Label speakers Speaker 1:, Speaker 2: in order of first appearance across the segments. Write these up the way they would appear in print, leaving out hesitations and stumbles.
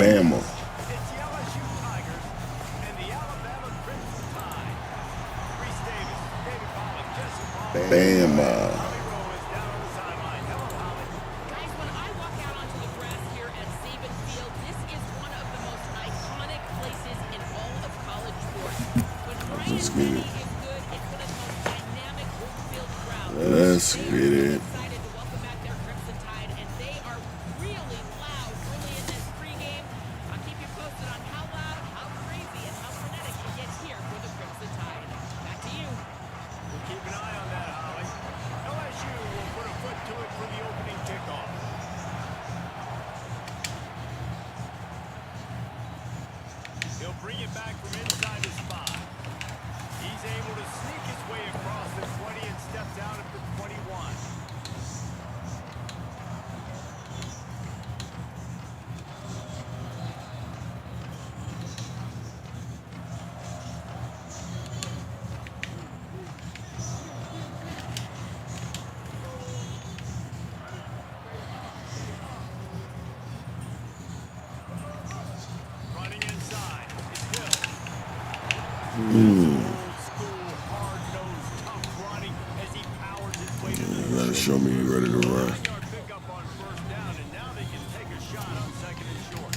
Speaker 1: Bama.
Speaker 2: It's the LSU Tigers and the Alabama Crimson Tide. Reese Davis, David Pollock, Jesse Palmer.
Speaker 1: Bama.
Speaker 2: Holly Rowe is down on the sideline. Hello, Holly.
Speaker 3: Guys, when I walk out onto the grass here at Saban Field, this is one of the most iconic places in all of college sports. When Brian Denny is good, it's one of the most dynamic home-field crowds.
Speaker 1: Let's get it.
Speaker 3: Excited to welcome back their Crimson Tide, and they are really loud early in this pregame. I'll keep you posted on how loud, how crazy, and how frenetic it gets here for the Crimson Tide. Back to you.
Speaker 2: We'll keep an eye on that, Holly. LSU will put a foot to it for the opening kickoff. He'll bring it back from inside the spot. He's able to sneak his way across the 20 and steps out at the 21. Running inside. It's Hill. Old school, hard-nosed, tough running as he powers his way to the
Speaker 1: You gotta show me you're ready to run.
Speaker 2: 9-yard pickup on first down, and now they can take a shot on second and short.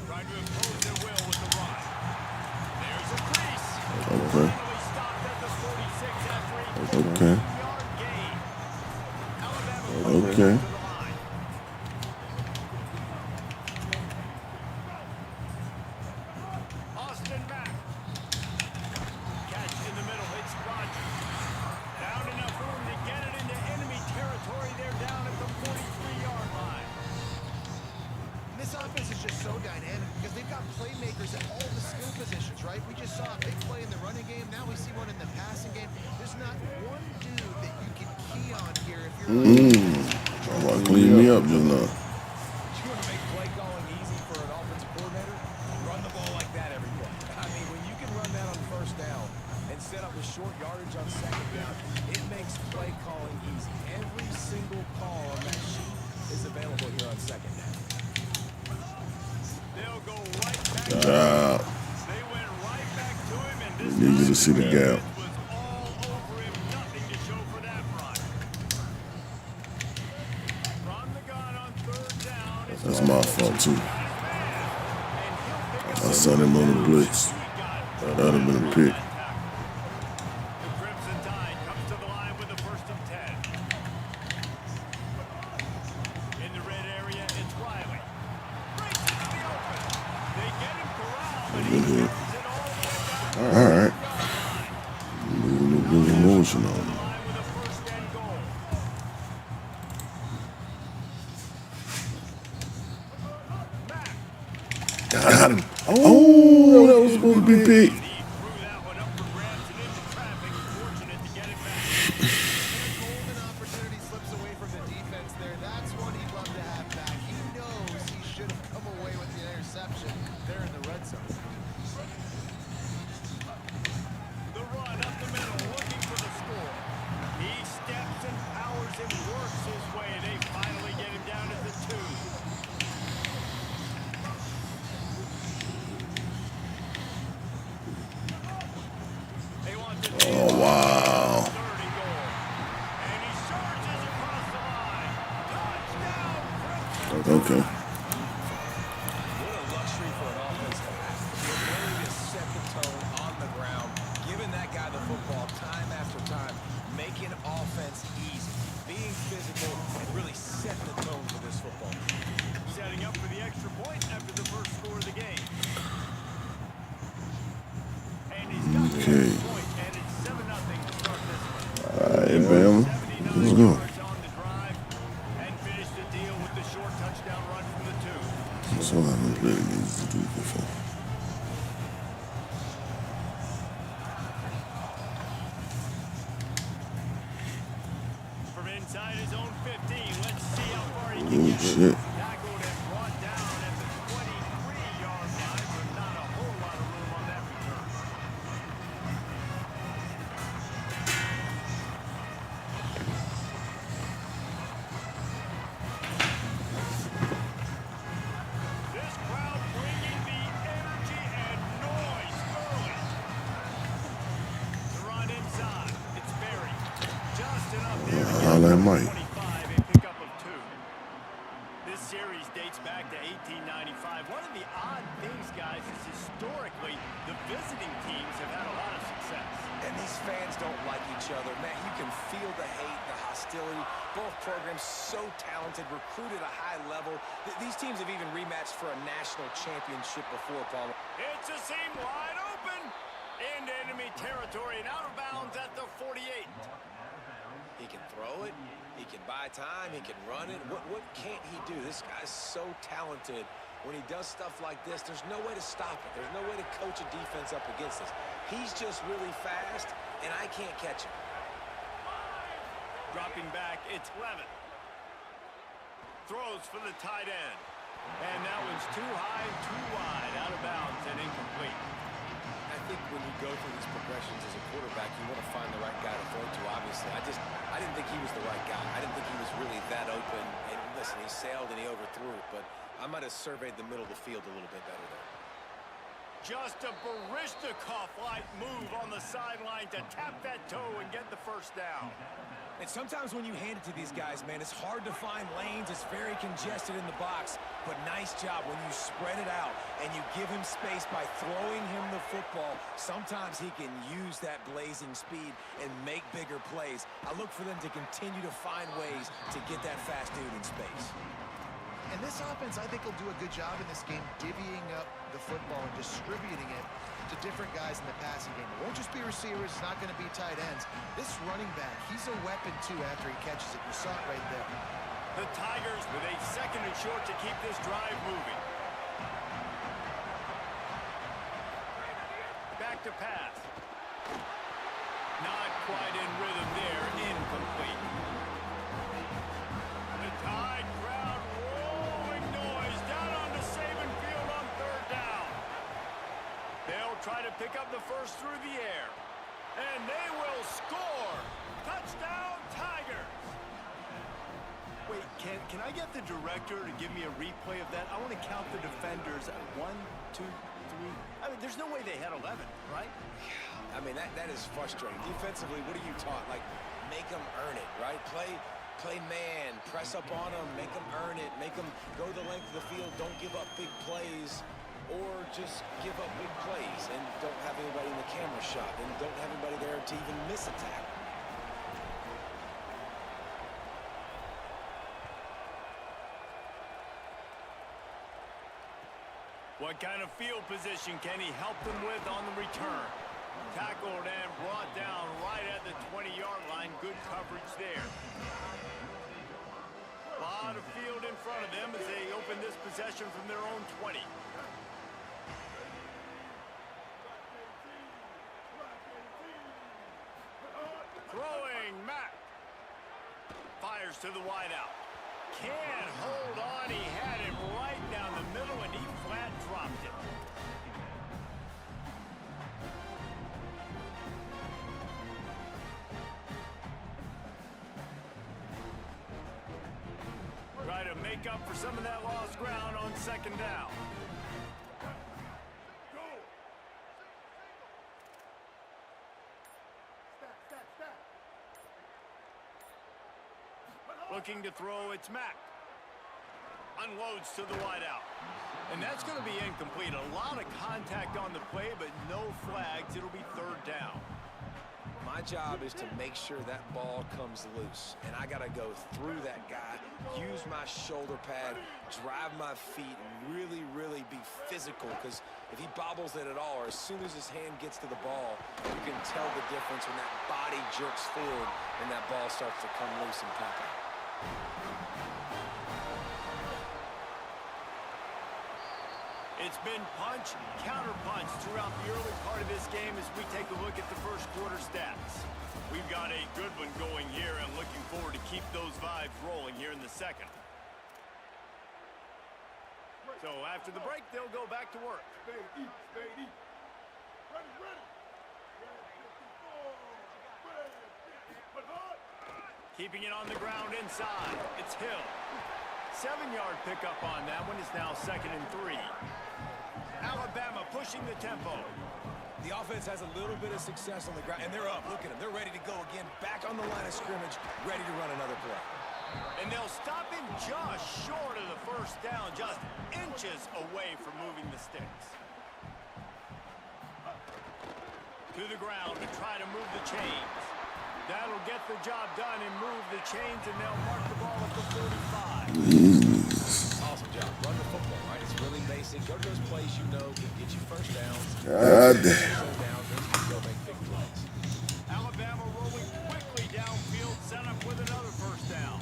Speaker 2: Trying to impose their will with the run. There's a crease.
Speaker 1: Okay.
Speaker 2: Finally stopped at the 46 after a
Speaker 1: Okay.
Speaker 2: 2-yard gain. Alabama
Speaker 1: Okay.
Speaker 2: to the line. Austin back. Catch in the middle. It's Rogers. Down enough room to get it into enemy territory. They're down at the 43-yard line.
Speaker 4: This offense is just so dynamic because they've got playmakers at all the skill positions, right? We just saw a big play in the running game. Now we see one in the passing game. There's not one dude that you can key on here if you're
Speaker 1: I'm about to clean me up just now.
Speaker 5: You want to make play calling easy for an offensive coordinator? Run the ball like that every play. I mean, when you can run that on first down and set up a short yardage on second down, it makes play calling easy. Every single call on that sheet is available here on second down.
Speaker 2: They'll go right back.
Speaker 1: Good job.
Speaker 2: They went right back to him, and this
Speaker 1: Need you to see the gap.
Speaker 2: was all over him. Nothing to show for that run. From the gun on third down. It's
Speaker 1: That's my fault too.
Speaker 2: and he'll pick
Speaker 1: I
Speaker 2: up
Speaker 1: saw them on the blitz.
Speaker 2: he got.
Speaker 1: That'd have been a pick.
Speaker 2: The Crimson Tide comes to the line with a first and 10. In the red area, it's Riley. Breaks into the open. They get him corralled, but he
Speaker 1: Mhm.
Speaker 2: carries it all the way back to
Speaker 1: All right.
Speaker 2: the line.
Speaker 1: Moving a little motion on
Speaker 2: The
Speaker 1: me.
Speaker 2: line with a first and goal. Mack.
Speaker 1: Got him. Oh, that was supposed to be big.
Speaker 2: He threw that one up for grabs and into traffic. Fortunate to get it back.
Speaker 4: a golden opportunity slips away from the defense there. That's one he'd love to have back. He knows he should have come away with the interception there in the red zone.
Speaker 2: The run up the middle, looking for the score. He steps and powers and works his way. They finally get him down at the 2. They want the
Speaker 1: Oh, wow.
Speaker 2: 30 goal. And he surges across the line. Touchdown, Crimson.
Speaker 1: Okay.
Speaker 5: What a luxury for an offense to have. The ability to set the tone on the ground, giving that guy the football time after time, making offense easy, being physical, and really setting the tone for this football.
Speaker 2: Setting up for the extra point after the first score of the game.
Speaker 1: So I haven't played against the dude before.
Speaker 2: From inside his own 15, let's see how far he can
Speaker 1: Oh
Speaker 2: get.
Speaker 1: shit.
Speaker 2: Tackled and brought down at the 23-yard line, but not a whole lot of room on that return. This crowd bringing the energy and noise early. The run inside. It's Berry. Just enough there to
Speaker 1: I
Speaker 2: get
Speaker 1: like
Speaker 2: him
Speaker 1: Mike.
Speaker 2: 25, a pickup of 2. This series dates back to 1895. One of the odd things, guys, is historically the visiting teams have had a lot of success.
Speaker 5: And these fans don't like each other. Man, you can feel the hate, the hostility. Both programs so talented, recruited at a high level. These teams have even rematched for a national championship before, Paul.
Speaker 2: It's a seam wide open into enemy territory and out of bounds at the 48.
Speaker 5: He can throw it. He can buy time. He can run it. What can't he do? This guy's so talented. When he does stuff like this, there's no way to stop it. There's no way to coach a defense up against this. He's just really fast, and I can't catch him.
Speaker 2: Dropping back, it's Levin. Throws for the tight end. And that one's too high, too wide, out of bounds and incomplete.
Speaker 5: I think when you go through these progressions as a quarterback, you want to find the right guy to throw to, obviously. I didn't think he was the right guy. I didn't think he was really that open. And listen, he sailed and he overthrew it, but I might have surveyed the middle of the field a little bit better there.
Speaker 2: Just a Barishnikov-like move on the sideline to tap that toe and get the first down.
Speaker 5: And sometimes when you hand it to these guys, man, it's hard to find lanes. It's very congested in the box. But nice job when you spread it out and you give him space by throwing him the football. Sometimes he can use that blazing speed and make bigger plays. I look for them to continue to find ways to get that fast dude in space.
Speaker 4: And this offense, I think, will do a good job in this game divvying up the football and distributing it to different guys in the passing game. It won't just be receivers. It's not going to be tight ends. This running back, he's a weapon, too, after he catches it. You saw it right there.
Speaker 2: The Tigers with a second and short to keep this drive moving. Back to pass. Not quite in rhythm there. Incomplete. The Tide crowd rolling noise down on the Saban field on third down. They'll try to pick up the first through the air. And they will score. Touchdown, Tigers. Wait, can I get the director to give me a replay of that? I want to count the defenders at 1, 2, 3. I mean, there's no way they had 11, right?
Speaker 5: I mean, that is frustrating. Defensively, what are you taught? Like, make them earn it, right? Play man, press up on them, make them earn it, make them go the length of the field, don't give up big plays, or just give up big plays and don't have anybody in the camera shot and don't have anybody there to even miss a tackle.
Speaker 2: What kind of field position can he help them with on the return? Tackled and brought down right at the 20-yard line. Good coverage there. A lot of field in front of them as they open this possession from their own 20. Throwing, Mack. Fires to the wideout. Can't hold on. He had him right down the middle, and he flat dropped it. Try to make up for some of that lost ground on second down. Looking to throw, it's Mack. Unloads to the wideout. And that's going to be incomplete. A lot of contact on the play, but no flags. It'll be third down.
Speaker 5: My job is to make sure that ball comes loose. And I got to go through that guy, use my shoulder pad, drive my feet, and really, really be physical. Because if he bobbles it at all, or as soon as his hand gets to the ball, you can tell the difference when that body jerks forward and that ball starts to come loose and pop out.
Speaker 2: It's been punch, counter-punch throughout the early part of this game as we take a look at the first quarter stats. We've got a good one going here and looking forward to keep those vibes rolling here in the second. So after the break, they'll go back to work. Keeping it on the ground inside. It's Hill. 7-yard pickup on that one is now 2nd and 3. Alabama pushing the tempo.
Speaker 5: The offense has a little bit of success on the ground, and they're up. Look at them. They're ready to go again. Back on the line of scrimmage, ready to run another play.
Speaker 2: And they'll stop him just short of the first down, just inches away from moving the sticks. To the ground to try to move the chains. That'll get the job done and move the chains, and they'll mark the ball at the 45.
Speaker 5: Awesome job. Run the football, right? It's really basic. Go to those plays you know can get you first downs.
Speaker 1: God damn.
Speaker 5: Go make big plays.
Speaker 2: Alabama rolling quickly downfield, set up with another first down.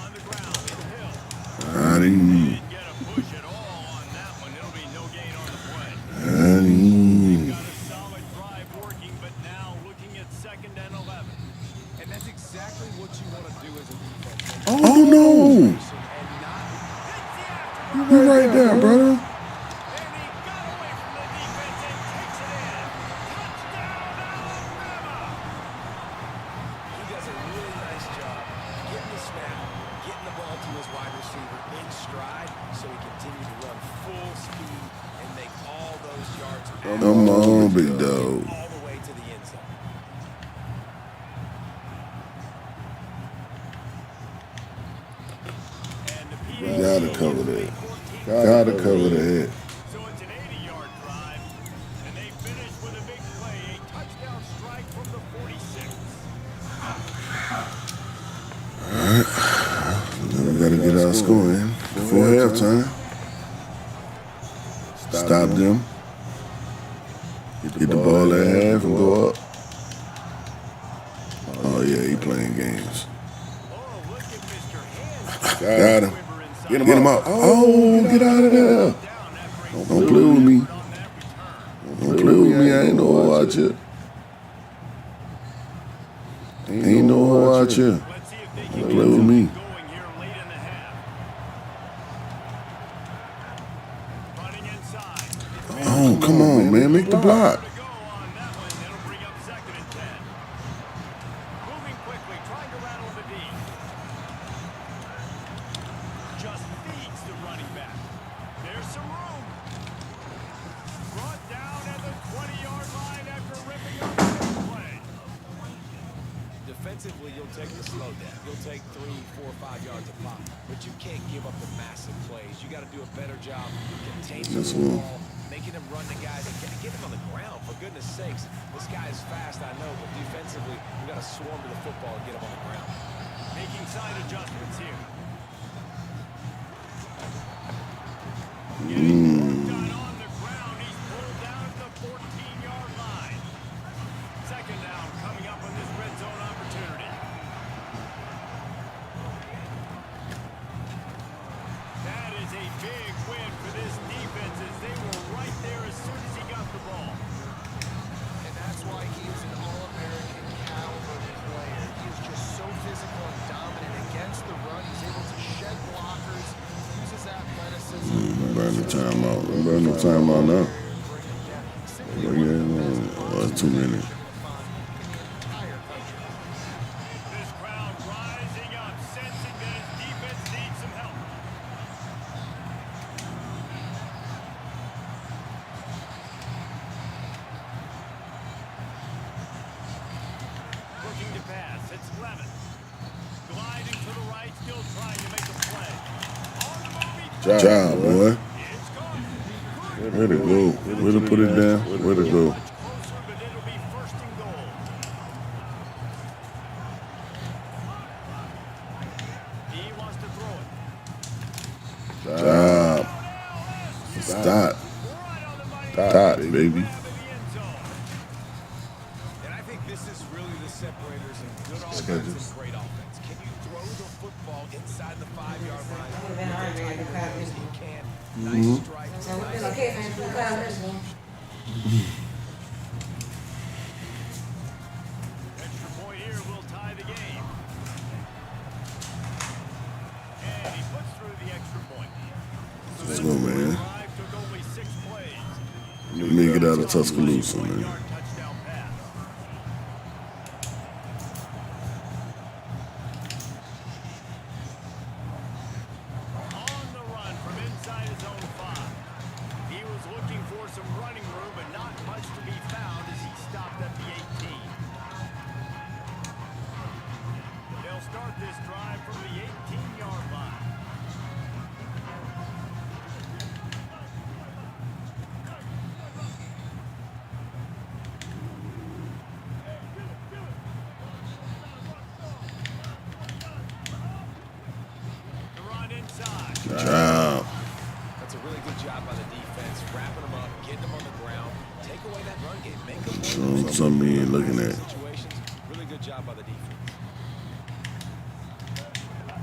Speaker 2: On the ground, it's Hill. They didn't get a push at all on that one. It'll be no gain on the play. They've got a solid drive working, but now looking at 2nd and 11.
Speaker 5: And that's exactly what you want to do as a defense.
Speaker 1: Oh, no. You're right there, brother.
Speaker 2: And he got away from the defense and takes it in. Touchdown, Alabama!
Speaker 5: He does a really nice job getting the snap, getting the ball to his wide receiver in stride so he continues to run full speed and make all those yards.
Speaker 1: Come on, big dog.
Speaker 5: All the way to the end zone.
Speaker 1: Gotta cover that. Gotta cover that.
Speaker 2: So it's an 80-yard drive, and they finish with a big play, a touchdown strike from the 46.
Speaker 1: Now we gotta get our scoring before halftime. Stop them. Get the ball at half and go up. Oh yeah, he playing games.
Speaker 2: Oh, look at Mr. Hands.
Speaker 1: Got him. Get him out. Oh, get out of there. Don't play with me. Don't play with me. I ain't no hoe out here. Ain't no hoe out here.
Speaker 2: Let's see if they can
Speaker 1: Don't
Speaker 2: get
Speaker 1: play with me.
Speaker 2: going here late in the half. Running inside.
Speaker 1: Oh, come on, man. Make the block.
Speaker 2: To go on that one. It'll bring up 2nd and 10. Moving quickly, trying to rattle the D. Just feeds the running back. There's some room. Brought down at the 20-yard line after ripping up the big play.
Speaker 5: Defensively, you'll take the slow down. You'll take 3, 4, 5 yards a pop, but you can't give up the massive plays. You got to do a better job containing
Speaker 1: This
Speaker 5: the
Speaker 1: one.
Speaker 5: ball, making him run the guys, and get him on the ground. For goodness sakes, this guy is fast, I know, but defensively, we got to swarm to the football and get him on the ground.
Speaker 2: Making side adjustments here. Getting work done on the ground. He's pulled down at the 14-yard line. 2nd down coming up on this red zone opportunity. That is a big win for this defense as they were right there as soon as he got the ball.
Speaker 4: And that's why he is an All-American caliber player. He is just so physical and dominant against the run. He's able to shed blockers, uses athleticism.
Speaker 1: Burn the timeout. Burn the timeout now. Oh, it's 2 minutes.
Speaker 2: This crowd rising up, sensing that his defense needs some help. Looking to pass, it's Lemon. Gliding to the right, still trying to make a play. On the move, he
Speaker 1: Good job, boy.
Speaker 2: It's gone.
Speaker 1: Way to go. Way to put it down. Way to go.
Speaker 2: Much closer, but it'll be 1st and goal. He wants to throw it.
Speaker 1: Job. Stop. Stop, baby.
Speaker 5: And I think this is really the separators in good offense and great offense. Can you throw the football inside the 5-yard line with the tight Nice strike.
Speaker 2: Extra point here will tie the game. And he puts through the extra point.
Speaker 1: Let's go, man.
Speaker 2: Drive took only 6 plays.
Speaker 1: Let me get out of Tuscaloosa, man.
Speaker 2: Yard touchdown pass. On the run from inside his own 5. He was looking for some running room, but not much to be found as he stopped at the 18. They'll start this drive from the 18-yard line. The run inside.
Speaker 1: Good job.
Speaker 5: That's a really good job by the defense, wrapping them up, getting them on the ground, take away that run game, make them
Speaker 1: Something you ain't looking at.
Speaker 5: situations. Really good job by the defense.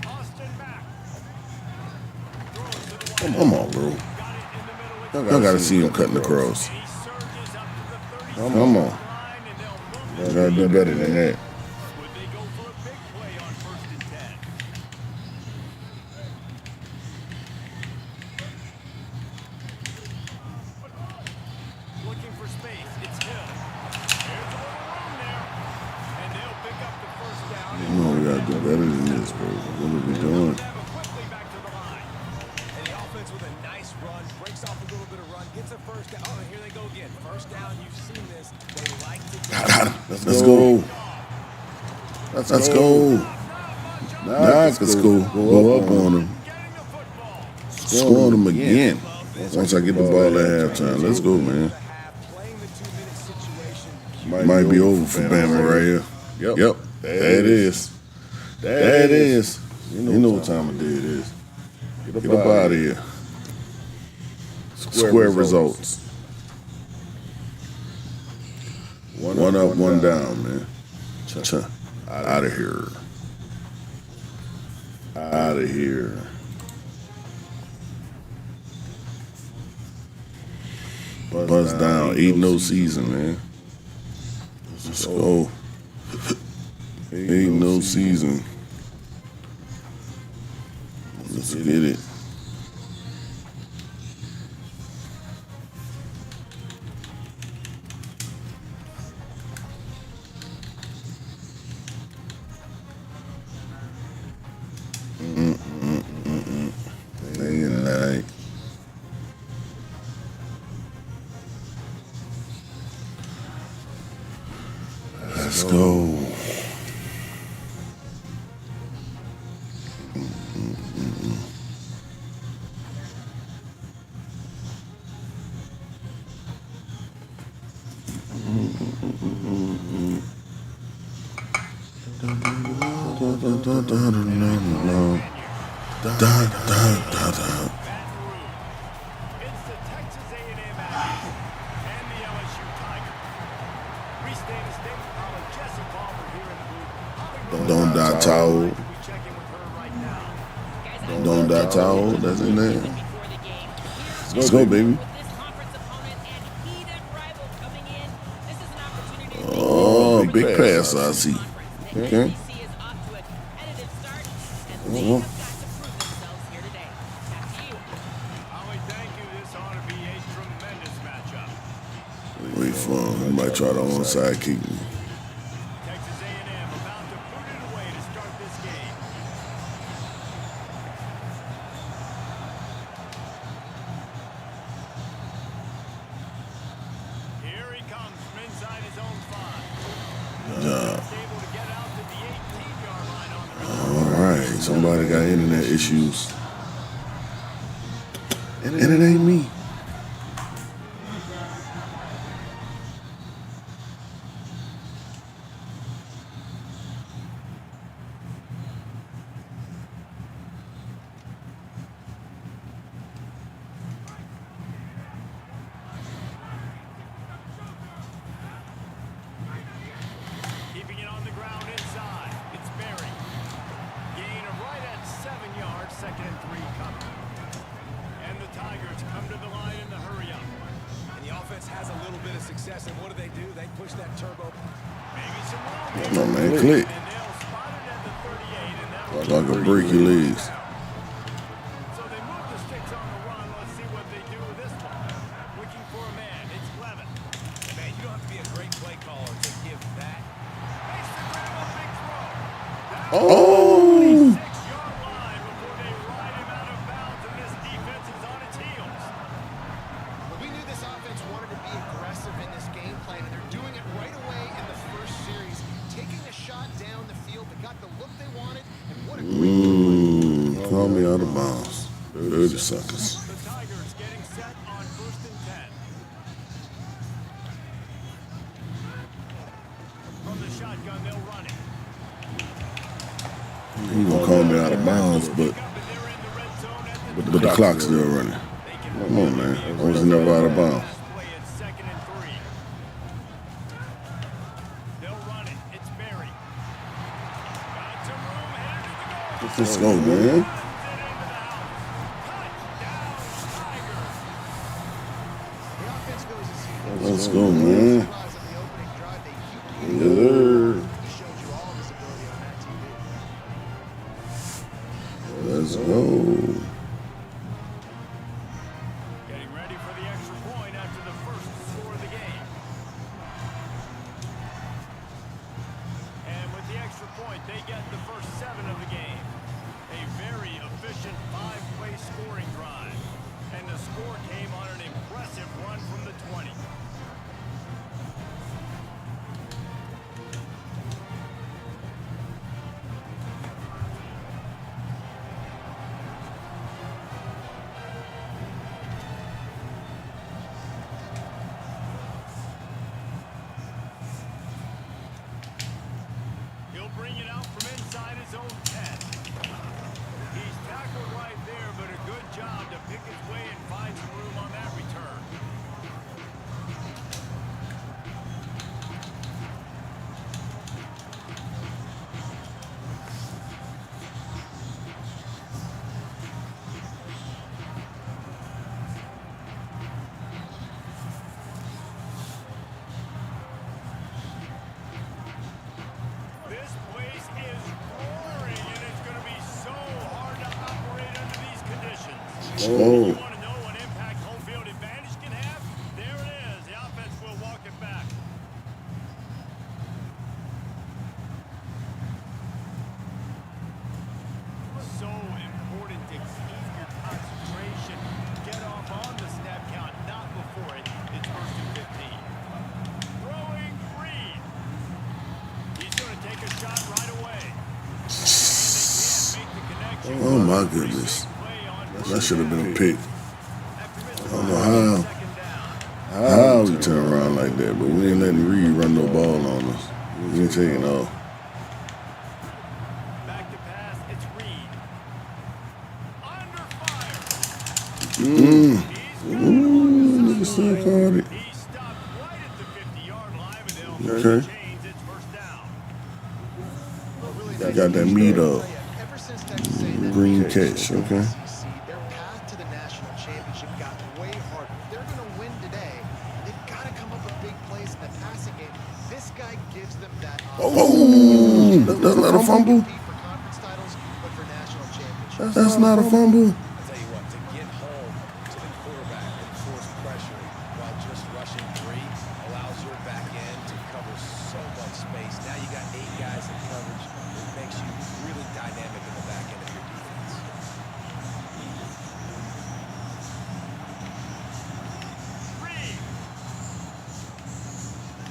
Speaker 2: Austin back.
Speaker 1: Come on, bro. Y'all gotta see him cutting across.
Speaker 2: He surges up to the 30
Speaker 1: Come on.
Speaker 2: line, and they'll
Speaker 1: Y'all gotta do better than that.
Speaker 2: Would they go for a big play on 1st and 10? Looking for space. It's Hill. There's a little room there. And they'll pick up the 1st down.
Speaker 1: No, we gotta do better than this, bro. What are we doing?
Speaker 2: Have it quickly back to the line.
Speaker 5: And the offense with a nice run, breaks off a little bit of run, gets a 1st down. Oh, and here they go again. 1st down, you've seen this. They like to get
Speaker 1: Let's go. Let's go. Nah, let's go. Go up on him.
Speaker 2: Getting the football.
Speaker 1: Scoring them again. Once I get the ball at halftime. Let's go, man.
Speaker 5: playing the 2-minute situation.
Speaker 1: Might be over for Bama right here. Yep. There it is. There it is. You know what time of day it is. Get up out of here. Square results. One up, one down, man. Out of here. Out of here. Buzz down. 8-0 season, man. Let's go. 8-0 season. Let's get it. Day and night. Let's go.
Speaker 2: It's the Texas A&M Aggies and the LSU Tigers. We stay in the state of College. Jesse Palmer here in the booth.
Speaker 1: Don't die towel.
Speaker 2: We check in with her right now.
Speaker 1: Don't die towel. That's in there.
Speaker 3: Before the game.
Speaker 1: Let's go, baby.
Speaker 3: With this conference opponent and heated rival coming in, this is an opportunity to
Speaker 1: Oh, big pass, I see. Okay.
Speaker 3: SEC is off to a competitive start, and they have got to prove themselves here today. Back to you.
Speaker 2: Holly, thank you. This ought to be a tremendous matchup.
Speaker 1: Wait for him. He might try to onside kick me.
Speaker 2: Texas A&M about to put it away to start this game. Here he comes from inside his own 5. He's able to get out to the 18-yard line on the run.
Speaker 1: All right. Somebody got internet issues. And it ain't me.
Speaker 2: Keeping it on the ground inside. It's Berry. Gain of right at 7 yards. 2nd and 3 coming.
Speaker 5: success, and what do? They push that turbo.
Speaker 2: Maybe some more.
Speaker 1: Come on, man, click.
Speaker 2: And they'll spot it at the 38, and that'll
Speaker 1: Like I could break your legs.
Speaker 2: So they move the sticks on the run. Let's see what they do with this one. Looking for a man. It's Levin.
Speaker 5: Man, you don't have to be a great play caller to give that.
Speaker 2: Makes the grab a big throw.
Speaker 1: Oh!
Speaker 2: 6-yard line before they ride him out of bounds, and this defense is on its heels.
Speaker 4: But we knew this offense wanted to be aggressive in this game plan, and they're doing it right away in the first series. Taking a shot down the field that got the look they wanted, and what a great
Speaker 1: Call me out of bounds. 30 seconds.
Speaker 2: The Tigers getting set on 1st and 10. From the shotgun, they'll run it.
Speaker 1: You gonna call me out of bounds, but the clock's still running. Come on, man. I was never out of bounds.
Speaker 2: Play at 2nd and 3. They'll run it. It's Berry. Got some room, headed to the goal.
Speaker 1: Let's go, man.
Speaker 4: The offense goes as he
Speaker 1: Let's go, man.
Speaker 4: realized on the opening drive they keep
Speaker 1: Yes, sir.
Speaker 4: He showed you all of his ability on that TV.
Speaker 1: Let's go.
Speaker 2: Getting ready for the extra point after the first score of the game. And with the extra point, they get the first 7 of the game. A very efficient 5-play scoring drive. And the score came on an impressive run from the 20. He'll bring it out from inside his own 10. He's tackled right there, but a good job to pick his way and find some room on that return. This place is roaring, and it's going to be so hard to operate under these conditions.
Speaker 1: Oh.
Speaker 2: You want to know what impact home field advantage can have? There it is. The offense will walk it back. So important to keep your concentration. Get off on the snap count, not before it. It's 1st and 15. Throwing Reed. He's going to take a shot right away. And they can't make the connection.
Speaker 1: Oh, my goodness. That should have been a pick. I don't know how we turn around like that, but we ain't letting Reed run no ball on us. We ain't taking off.
Speaker 2: Back to pass, it's Reed. Under fire.
Speaker 1: Nigga still caught it.
Speaker 2: He stopped right at the 50-yard line, but they'll
Speaker 1: Okay.
Speaker 2: change. It's 1st down.
Speaker 1: Got that meat up.
Speaker 4: Ever since Texas A&M
Speaker 1: Green
Speaker 4: became
Speaker 1: catch,
Speaker 4: the
Speaker 1: okay.
Speaker 4: SEC, their path to the national championship got way harder. If they're going to win today, they've got to come up with big plays in the passing game. This guy gives them that
Speaker 1: Oh, that's not a fumble.
Speaker 4: compete for conference titles, but for national championships.
Speaker 1: That's not a fumble.
Speaker 5: I'll tell you what, to get home to the quarterback and force pressure while just rushing 3 allows your back end to cover so much space. Now you got 8 guys in coverage. It makes you really dynamic in the back end of your defense.
Speaker 2: Reed.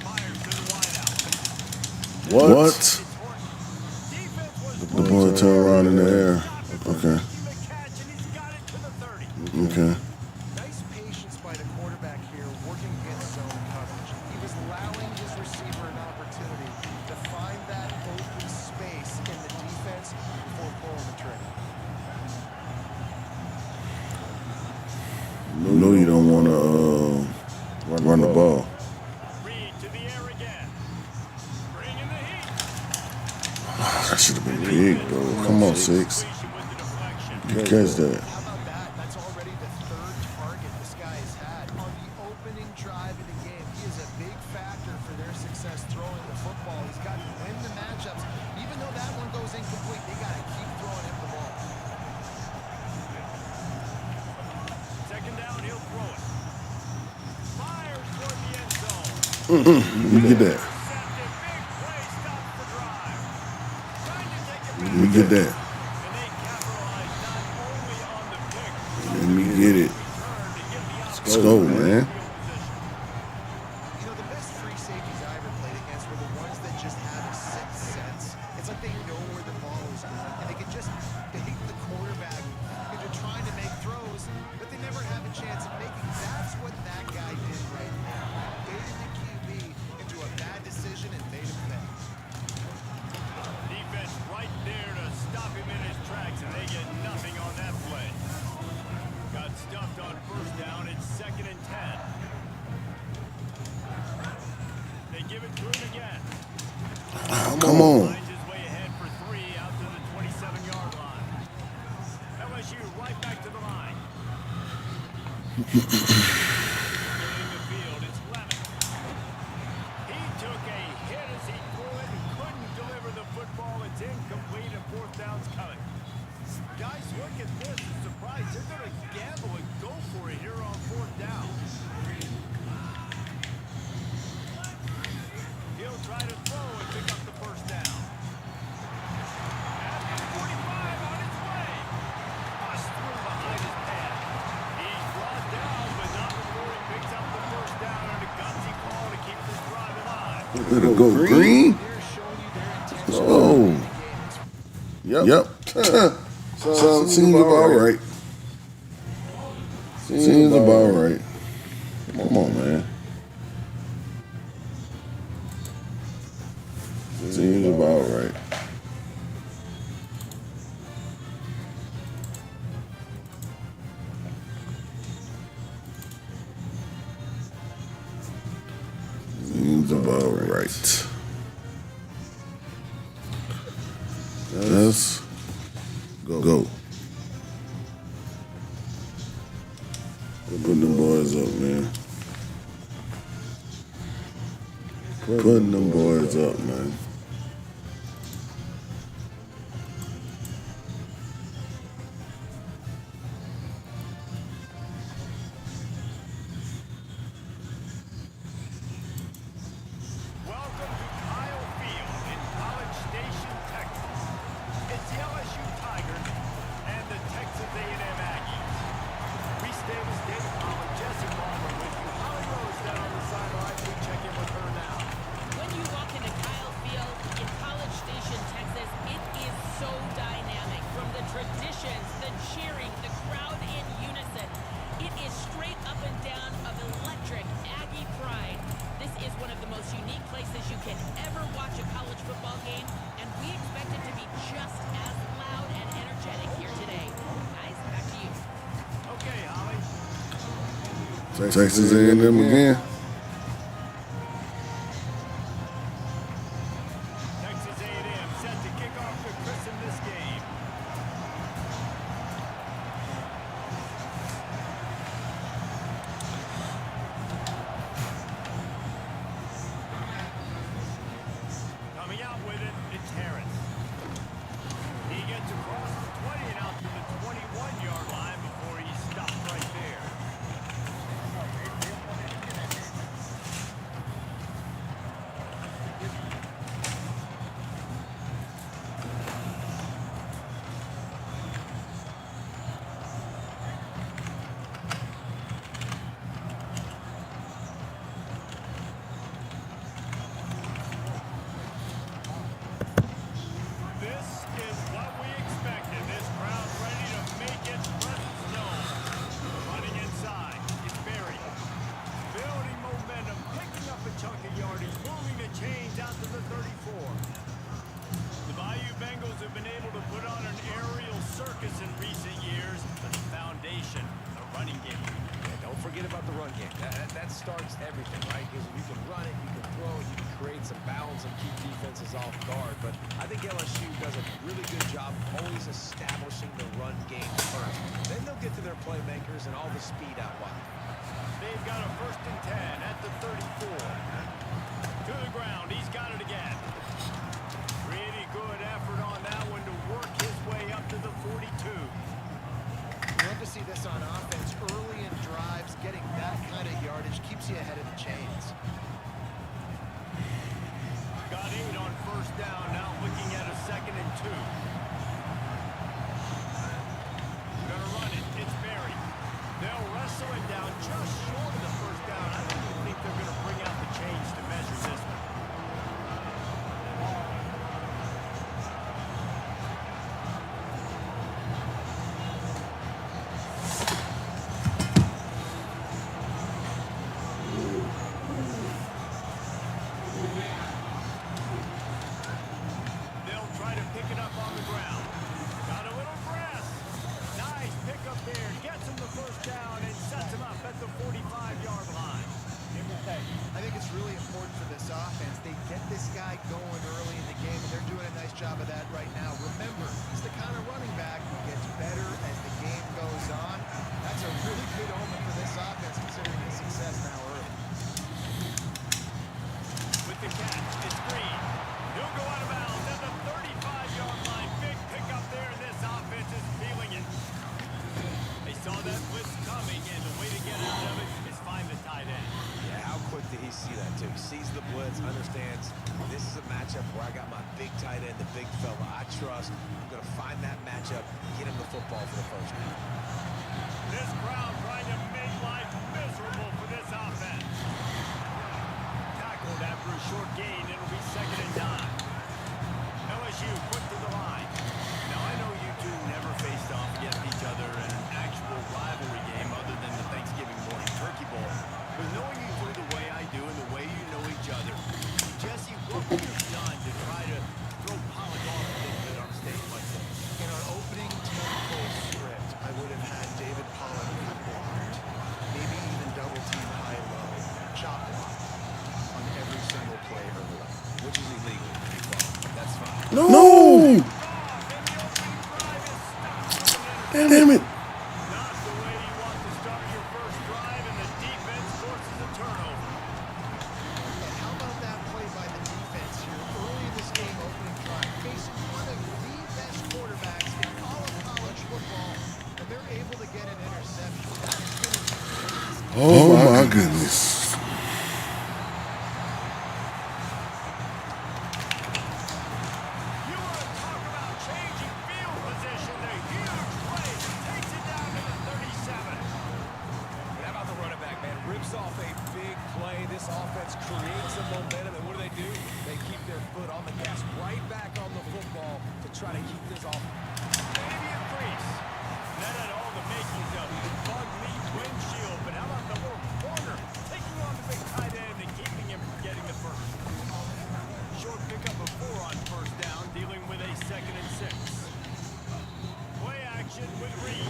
Speaker 2: Myers to the wideout.
Speaker 1: What?
Speaker 2: It's Horton. Defense was
Speaker 1: The ball turn around in the air. Okay.
Speaker 2: making the catch, and he's got it to the 30.
Speaker 1: Okay.
Speaker 4: Nice patience by the quarterback here, working against zone coverage. He was allowing his receiver an opportunity to find that open space in the defense before pulling the trigger.
Speaker 1: No, you don't want to run the ball.
Speaker 2: Reed to the air again. Bringing the heat.
Speaker 1: That should have been big, bro. Come on, 6.
Speaker 2: Completion with the deflection.
Speaker 1: You catch that.
Speaker 4: How about that? That's already the 3rd target this guy has had on the opening drive of the game. He is a
Speaker 1: Let me get that. Let me get that. Let me get it. Let's go, man.
Speaker 4: You know, the best free safeties I ever played against were the ones that just have a sixth sense. It's like they know where the ball is going, and they can just bait the quarterback into trying to make throws, but they never have a chance of making. That's what that guy did right now. Baited the QB into a bad decision and made him pay.
Speaker 2: Defense right there to stop him in his tracks, and they get nothing on that play. Got stuffed on first down. It's 2nd and 10. They give it to him again.
Speaker 1: Come on.
Speaker 2: Finds his way ahead for 3 out to the 27-yard line. LSU right back to the line. In the field, it's Lemon. He took a hit as he threw it and couldn't deliver the football. It's incomplete and 4th down's coming. Guys, look at this. A surprise. They're going to gamble and go for it here on 4th down. He'll try to throw and pick up the 1st down. At the 45 on his way. Bust through behind his pad. He's brought down, but not before he picks up the 1st down and a gutsy call to keep this drive alive.
Speaker 1: Let it go green.
Speaker 4: They're showing you their intention.
Speaker 1: Oh. Yep. Seems about right. Seems about right. Come on, man. Seems about right. Seems about right. Let's go. Putting them boys up, man. Putting them boys up, man.
Speaker 2: Welcome to Kyle Field in College Station, Texas. It's the LSU Tigers and the Texas A&M Aggies. We stay with State College. Jesse Palmer with you. Holly Rose down on the sideline. We check in with her now.
Speaker 3: When you walk into Kyle Field in College Station, Texas, it is so dynamic. From the traditions, the cheering, the crowd in unison. It is straight up and down of electric Aggie pride. This is one of the most unique places you can ever watch a college football game, and we expect it to be just as loud and energetic here today. Guys, back to you.
Speaker 2: Okay, Holly.
Speaker 1: Texas A&M again.
Speaker 2: Texas A&M set to kick off to christen this game. Coming out with it, it's Harris. He gets across the 20 and out to the 21-yard line before he stopped right there. This is what we expected. This crowd's ready to make its presence known. Running inside, it's Berry. Building momentum, picking up a chunk of yardage, moving the chains out to the 34. The Bayou Bengals have been able to put on an aerial circus in recent years, but the foundation, the running game.
Speaker 5: Yeah, don't forget about the run game. That starts everything, right? Because you can run it, you can throw it, you can create some balance and keep defenses off guard. But I think LSU does a really good job always establishing the run game first. Then they'll get to their playmakers and all the speed out wide.
Speaker 2: They've got a 1st and 10 at the 34. To the ground, he's got it again. Pretty good effort on that one to work his way up to the 42.
Speaker 4: Love to see this on offense early in drives. Getting that kind of yardage keeps you ahead of the chains.
Speaker 2: about 8 on first down. Now looking at a 2nd and 2. Gonna run it. It's Berry. They'll wrestle him down just short of the first down. I don't even think they're gonna bring out the chains to measure this one.
Speaker 5: Understands this is a matchup where I got my big tight end, the big fella I trust. I'm going to find that matchup, get him the football for the first down.
Speaker 2: This crowd trying to make life miserable for this offense. Tackled after a short gain. It'll be 2nd and 9. LSU quick to the line. Now, I know you two never faced off against each other in an actual rivalry game other than the Thanksgiving morning turkey bowl. But knowing you two the way I do and the way you know each other, Jesse, what would you have done to try to throw Pollock off a little bit on a stage like this?
Speaker 4: In our opening tempo script, I would have had David Pollock cut blocked, maybe even double team high low, chop block on every single play early,
Speaker 5: which is illegal. That's fine.
Speaker 1: No! Damn it!
Speaker 2: Not the way you want to start your first drive, and the defense forces a turnover.
Speaker 4: And how about that play by the defense here early in this game, opening drive, facing one of the best quarterbacks in all of college football, and they're able to get an interception. That is going to be
Speaker 1: Oh my goodness.
Speaker 2: You want to talk about changing field position? The huge play takes it down to the 37.
Speaker 5: How about the running back, man? Rips off a big play. This offense creates some momentum, and what do? They keep their foot on the gas, right back on the football to try to keep this off.
Speaker 2: Maybe a crease. That had all the makings of bug meat windshield, but how about the little corner taking on the big tight end and keeping him from getting the first? Short pickup of 4 on first down, dealing with a 2nd and 6. Play action with Reed.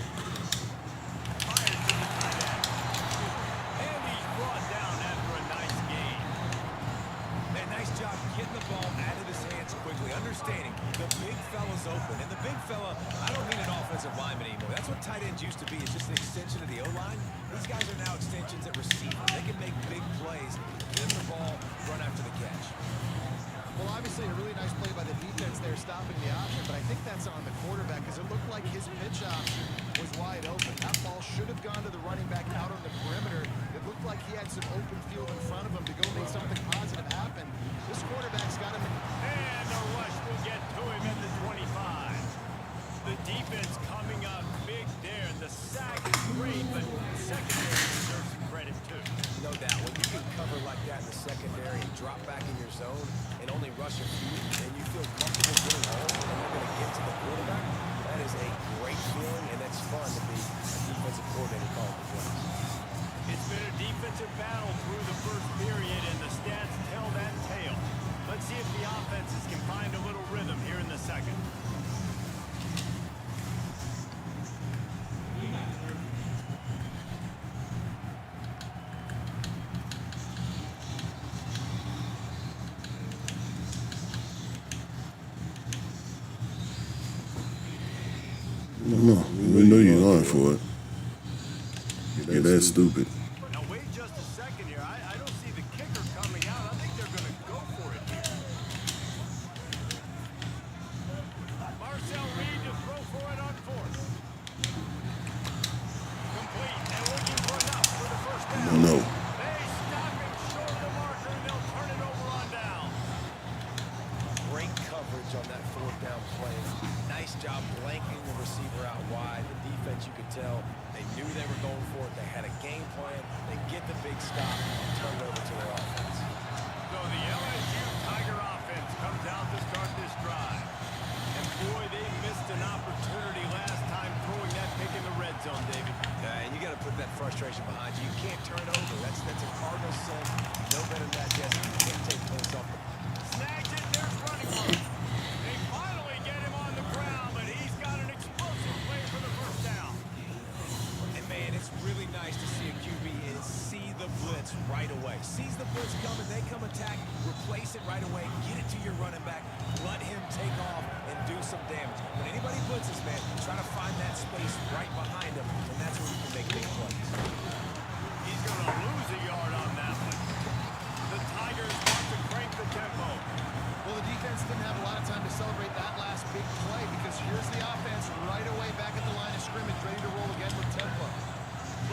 Speaker 2: Fires to the tight end. And he's brought down after a nice gain.
Speaker 5: Man, nice job getting the ball out of his hands quickly, understanding the big fella's open. And the big fella, I don't mean an offensive lineman anymore. That's what tight ends used to be. It's just an extension of the O-line. These guys are now extensions at receiver. They can make big plays, get the ball, run after the catch.
Speaker 4: Well, obviously a really nice play by the defense there, stopping the option, but I think that's on the quarterback because it looked like his pitch option was wide open. That ball should have gone to the running back out on the perimeter. It looked like he had some open field in front of him to go make something positive happen. This quarterback's got him in.
Speaker 2: And the rush will get to him at the 25. The defense coming up big there. The sack is great, but secondary deserves some credit too.
Speaker 5: No doubt. When you can cover like that in the secondary and drop back in your zone and only rush a few, and you feel comfortable getting home and you're going to get to the quarterback, that is a great feeling, and that's fun to be a defensive coordinator calling the plays.
Speaker 2: It's been a defensive battle through the first period, and the stats tell that tale. Let's see if the offenses can find a little rhythm here in the second.
Speaker 1: No, we know you're going for it. Yeah, that's stupid.
Speaker 2: Now wait just a second here. I don't see the kicker coming out. I think they're going to go for it here. Marcel Reed to throw for it on 4th. Complete and looking for enough for the first down.
Speaker 1: No.
Speaker 2: They stop him short of the marker and they'll turn it over on down.
Speaker 5: stop and turn it over to their offense.
Speaker 2: So the LSU Tiger offense comes out to start this drive. And boy, they missed an opportunity last time throwing that pick in the red zone, David.
Speaker 5: And you got to put that frustration behind you. You can't turn it over. That's a cardinal sin. No better than that, Jesse. You can't take points off the
Speaker 2: Snags it, there's running room. They finally get him on the ground, but he's got an explosive play for the first down.
Speaker 5: And man, it's really nice to see a QB and see the blitz right away. Sees the blitz coming, they come attack, replace it right away, get it to your running back, let him take off and do some damage. When anybody blitzes, man, try to find that space right behind him, and that's where you can make big plays.
Speaker 2: He's going to lose a yard on that one. The Tigers want to crank the tempo.
Speaker 4: Well, the defense didn't have a lot of time to celebrate that last big play because here's the offense right away back at the line of scrimmage, ready to roll again with tempo.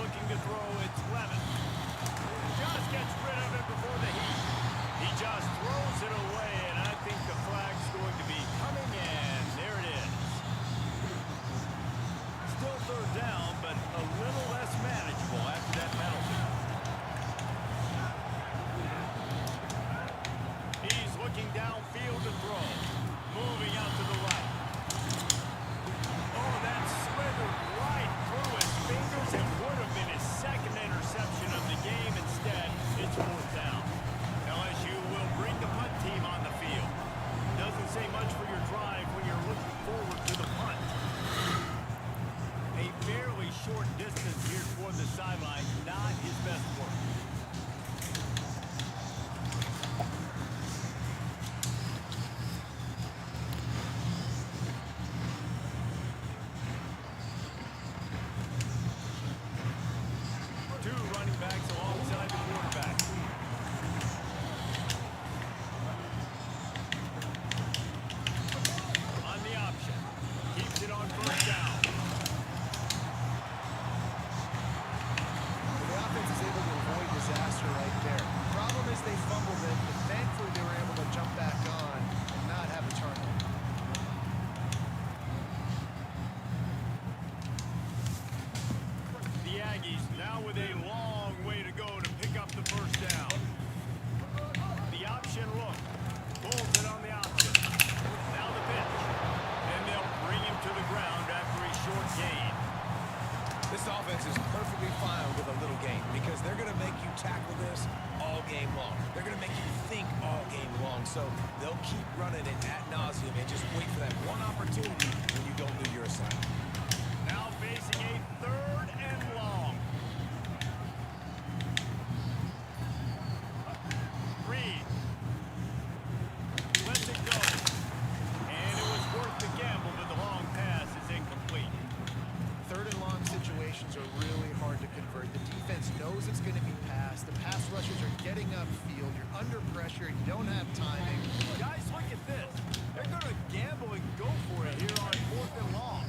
Speaker 2: Looking to throw, it's Levin. Just gets rid of it before the heat. He just throws it away, and I think the flag's going to be coming in. There it is. Still third down, but a little less manageable after that penalty. He's looking downfield to throw. Moving out to the right. Oh, that slithered right through his fingers and would have been his second interception of the game. Instead, it's fourth down. LSU will bring the punt team on the field. Doesn't say much for your drive when you're looking forward to the punt. A fairly short distance here toward the sideline, not his best work. Two running backs alongside the quarterback. On the option. Keeps it on first down.
Speaker 4: The offense is able to avoid disaster right there. The problem is they fumbled it, but thankfully they were able to jump back on and not have a turnover.
Speaker 2: The Aggies now with a long way to go to pick up the first down. The option look. Pulls it on the option. Now the pitch. And they'll bring him to the ground after a short gain.
Speaker 5: This offense is perfectly fine with a little game because they're going to make you tackle this all game long. They're going to make you think all game long. So they'll keep running it ad nauseum and just wait for that one opportunity when you don't do your assignment.
Speaker 2: Now facing a third and long. Reed. Lets it go. And it was worth the gamble, but the long pass is incomplete.
Speaker 4: Third and long situations are really hard to convert. The defense knows it's going to be passed. The pass rushers are getting upfield. You're under pressure. You don't have timing.
Speaker 2: Guys, look at this. They're going to gamble and go for it here on fourth and long.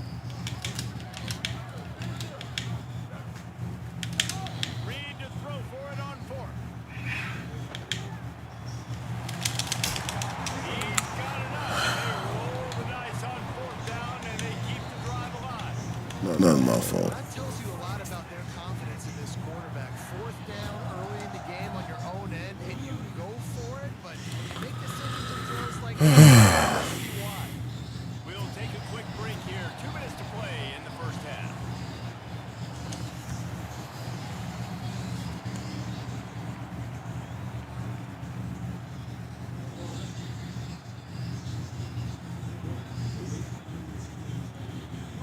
Speaker 2: Reed to throw for it on fourth. He's got enough. They roll the dice on fourth down, and they keep the drive alive.
Speaker 1: Nothing my fault.
Speaker 4: That tells you a lot about their confidence in this quarterback. Fourth down early in the game on your own end, and you go for it, but when you make decisions and throws like that, why?
Speaker 2: We'll take a quick break here. 2 minutes to play in the first half.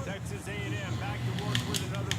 Speaker 2: Texas A&M back to work with another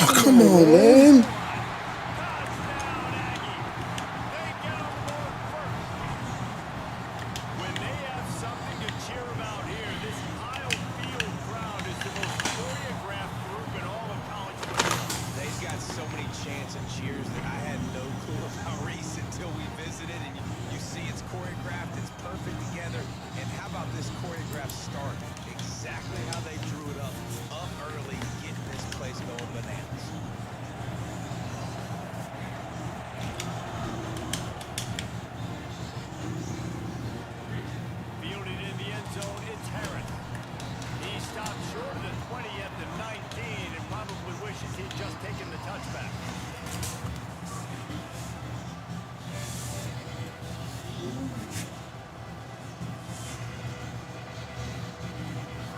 Speaker 1: Come on, man.
Speaker 2: Touchdown, Aggie. They get on board first. When they have something to cheer about here, this Kyle Field crowd is the most choreographed group in all of college football.
Speaker 5: They've got so many chants and cheers that I had no clue about Reese until we visited. And you see it's choreographed, it's perfect together. And how about this choreographed start? Exactly how they drew it up early, getting this place going bananas.
Speaker 2: Fielded in the end zone, it's Harris. He stopped short of the 20 at the 19 and probably wishes he'd just taken the touchback.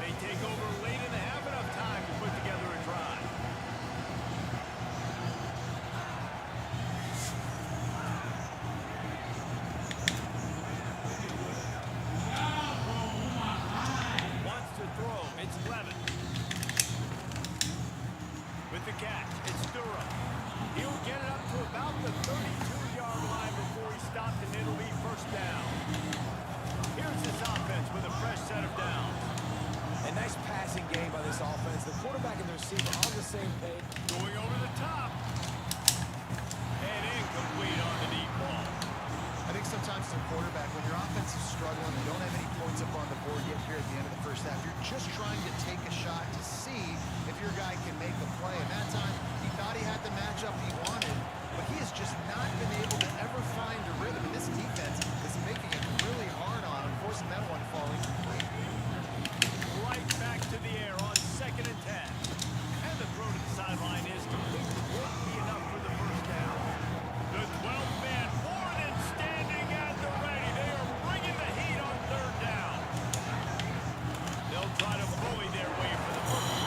Speaker 2: They take over late in the half, enough time to put together a drive. Wants to throw, it's Levin. With the catch, it's Durham. He'll get it up to about the 32-yard line before he stopped, and it'll be first down. Here's this offense with a fresh set of downs.
Speaker 5: A nice passing game by this offense. The quarterback and the receiver on the same page.
Speaker 2: Going over the top. And incomplete on the deep ball.
Speaker 4: I think sometimes as a quarterback, when your offense is struggling, you don't have any points up on the board yet here at the end of the first half. You're just trying to take a shot to see if your guy can make a play. And that time, he thought he had the matchup he wanted, but he has just not been able to ever find a rhythm. And this defense is making it really hard on him, forcing that one falling complete.
Speaker 2: Right back to the air on 2nd and 10. And the throw to the sideline is complete. Won't be enough for the first down. The 12th man more than standing at the ready. They are bringing the heat on 3rd down. They'll try to bully their way for the first.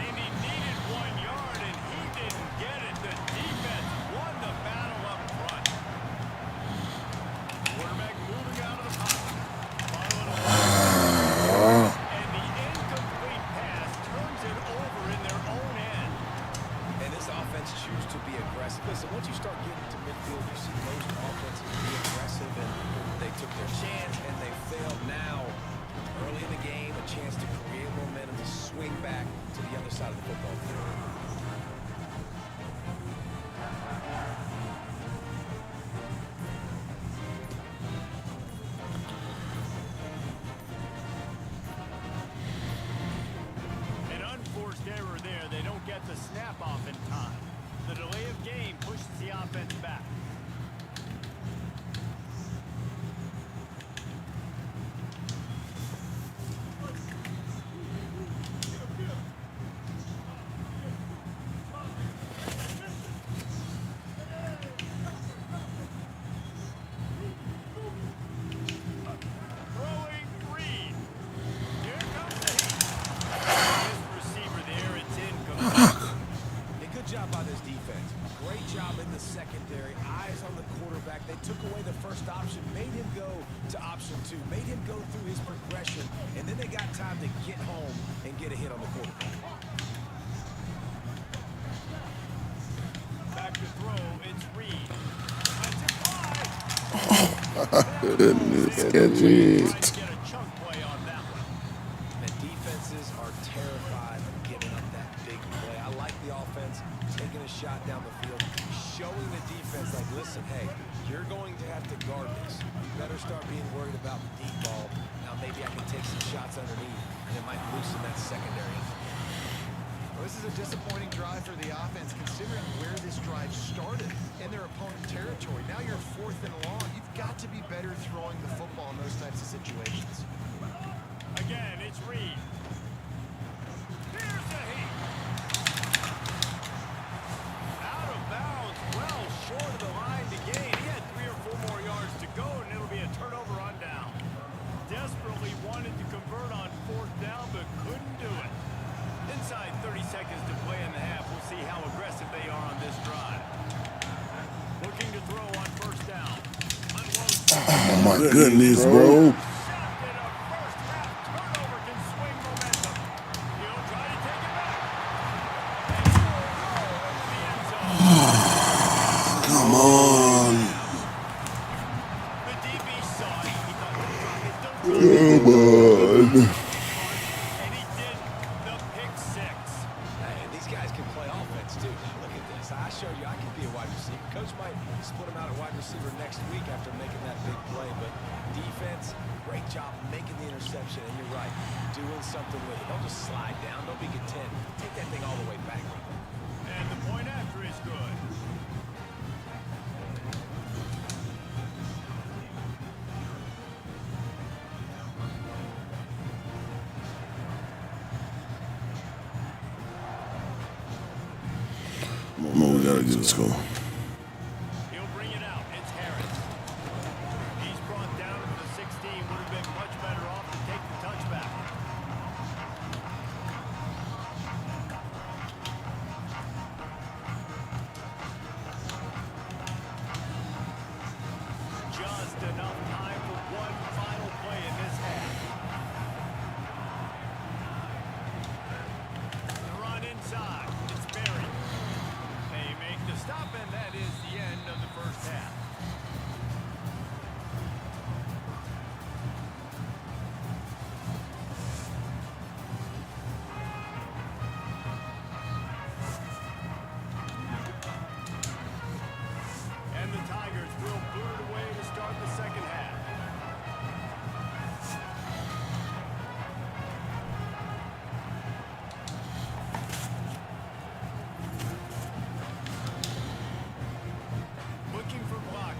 Speaker 2: And he needed 1 yard, and he didn't get it. The defense won the battle up front. Quarterback moving out of the pocket. And the incomplete pass turns it over in their own end.
Speaker 5: And this offense chooses to be aggressive. Listen, once you start getting to midfield, you see most offenses be aggressive, and they took their chance, and they failed. Now, early in the game, a chance to create momentum, to swing back to the other side of the football field.
Speaker 2: An unforced error there. They don't get the snap off in time. The delay of game pushes the offense back. Throwing Reed. Here comes the heat. This receiver there, it's incomplete.
Speaker 5: A good job by this defense. Great job in the secondary. Eyes on the quarterback. They took away the first option, made him go to option 2, made him go through his progression, and then they got time to get home and get a hit on the quarterback.
Speaker 2: Back to throw, it's Reed. That's it, fly.
Speaker 1: Goodness, catch it.
Speaker 2: Get a chunk play on that one.
Speaker 5: The defenses are terrified of giving up that big play. I like the offense taking a shot down the field, showing the defense like, listen, hey, you're going to have to guard this. You better start being worried about the deep ball. Now maybe I can take some shots underneath, and it might loosen that secondary.
Speaker 4: Well, this is a disappointing drive for the offense, considering where this drive started in their opponent's territory. Now you're 4th and long. You've got to be better throwing the football in those types of situations.
Speaker 2: Again, it's Reed. Here's the heat. Out of bounds, well short of the line to gain. He had 3 or 4 more yards to go, and it'll be a turnover on down. Desperately wanted to convert on 4th down, but couldn't do it. Inside 30 seconds to play in the half. We'll see how aggressive they are on this drive. Looking to throw on 1st down.
Speaker 1: Oh my goodness, bro.
Speaker 2: Shot in a first half turnover can swing momentum. He'll try to take it back. And And he did the pick six.
Speaker 5: Hey, and these guys can play offense too. Now look at this. I showed you I can be a wide receiver. Coach might split him out at wide receiver next week after making that big play, but defense, great job making the interception. And you're right, doing something with it. Don't just slide down. Don't be content. Take that thing all the way back.
Speaker 2: And the point after is good.
Speaker 1: Come on, we gotta get a score.
Speaker 2: He'll bring it out. It's Harris. He's brought down to the 16. Would have been much better off to take the touchback. Just enough time for one final play in this half. The run inside. It's Berry. They make the stop, and that is the end of the first half. And the Tigers will boot it away to start the second half. Looking for block.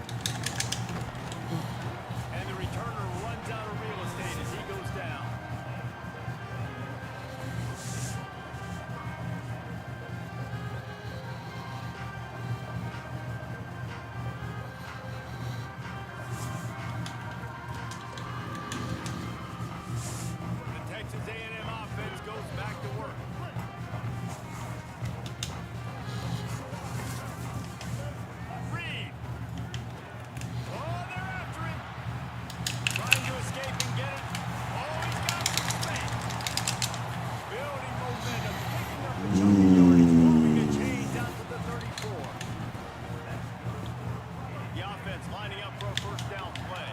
Speaker 2: And the returner runs out of real estate as he goes down. The Texas A&M offense goes back to work. Reed. Oh, they're after him. Trying to escape and get it. Oh, he's got some space. Building momentum. Picking up the chunk of yards. Moving the chains out to the 34. The offense lining up for a first down play.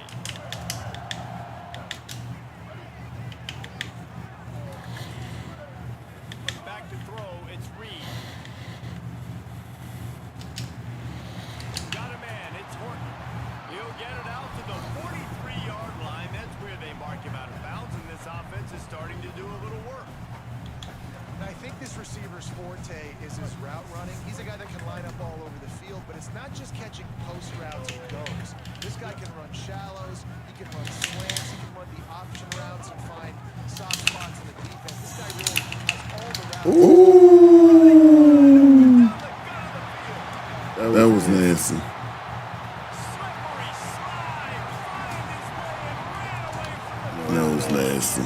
Speaker 2: Back to throw. It's Reed. Got a man. It's Horton. He'll get it out to the 43-yard line. That's where they mark him out of bounds, and this offense is starting to do a little work.
Speaker 4: And I think this receiver's forte is his route running. He's a guy that can line up all over the field, but it's not just catching post routes and goes. This guy can run shallows, he can run slants, he can run the option routes and find soft spots in the defense. This guy really has all the routes.
Speaker 1: Ooh, that was nasty.
Speaker 2: Slippery slide. Find his way and ran away from the
Speaker 1: That was nasty.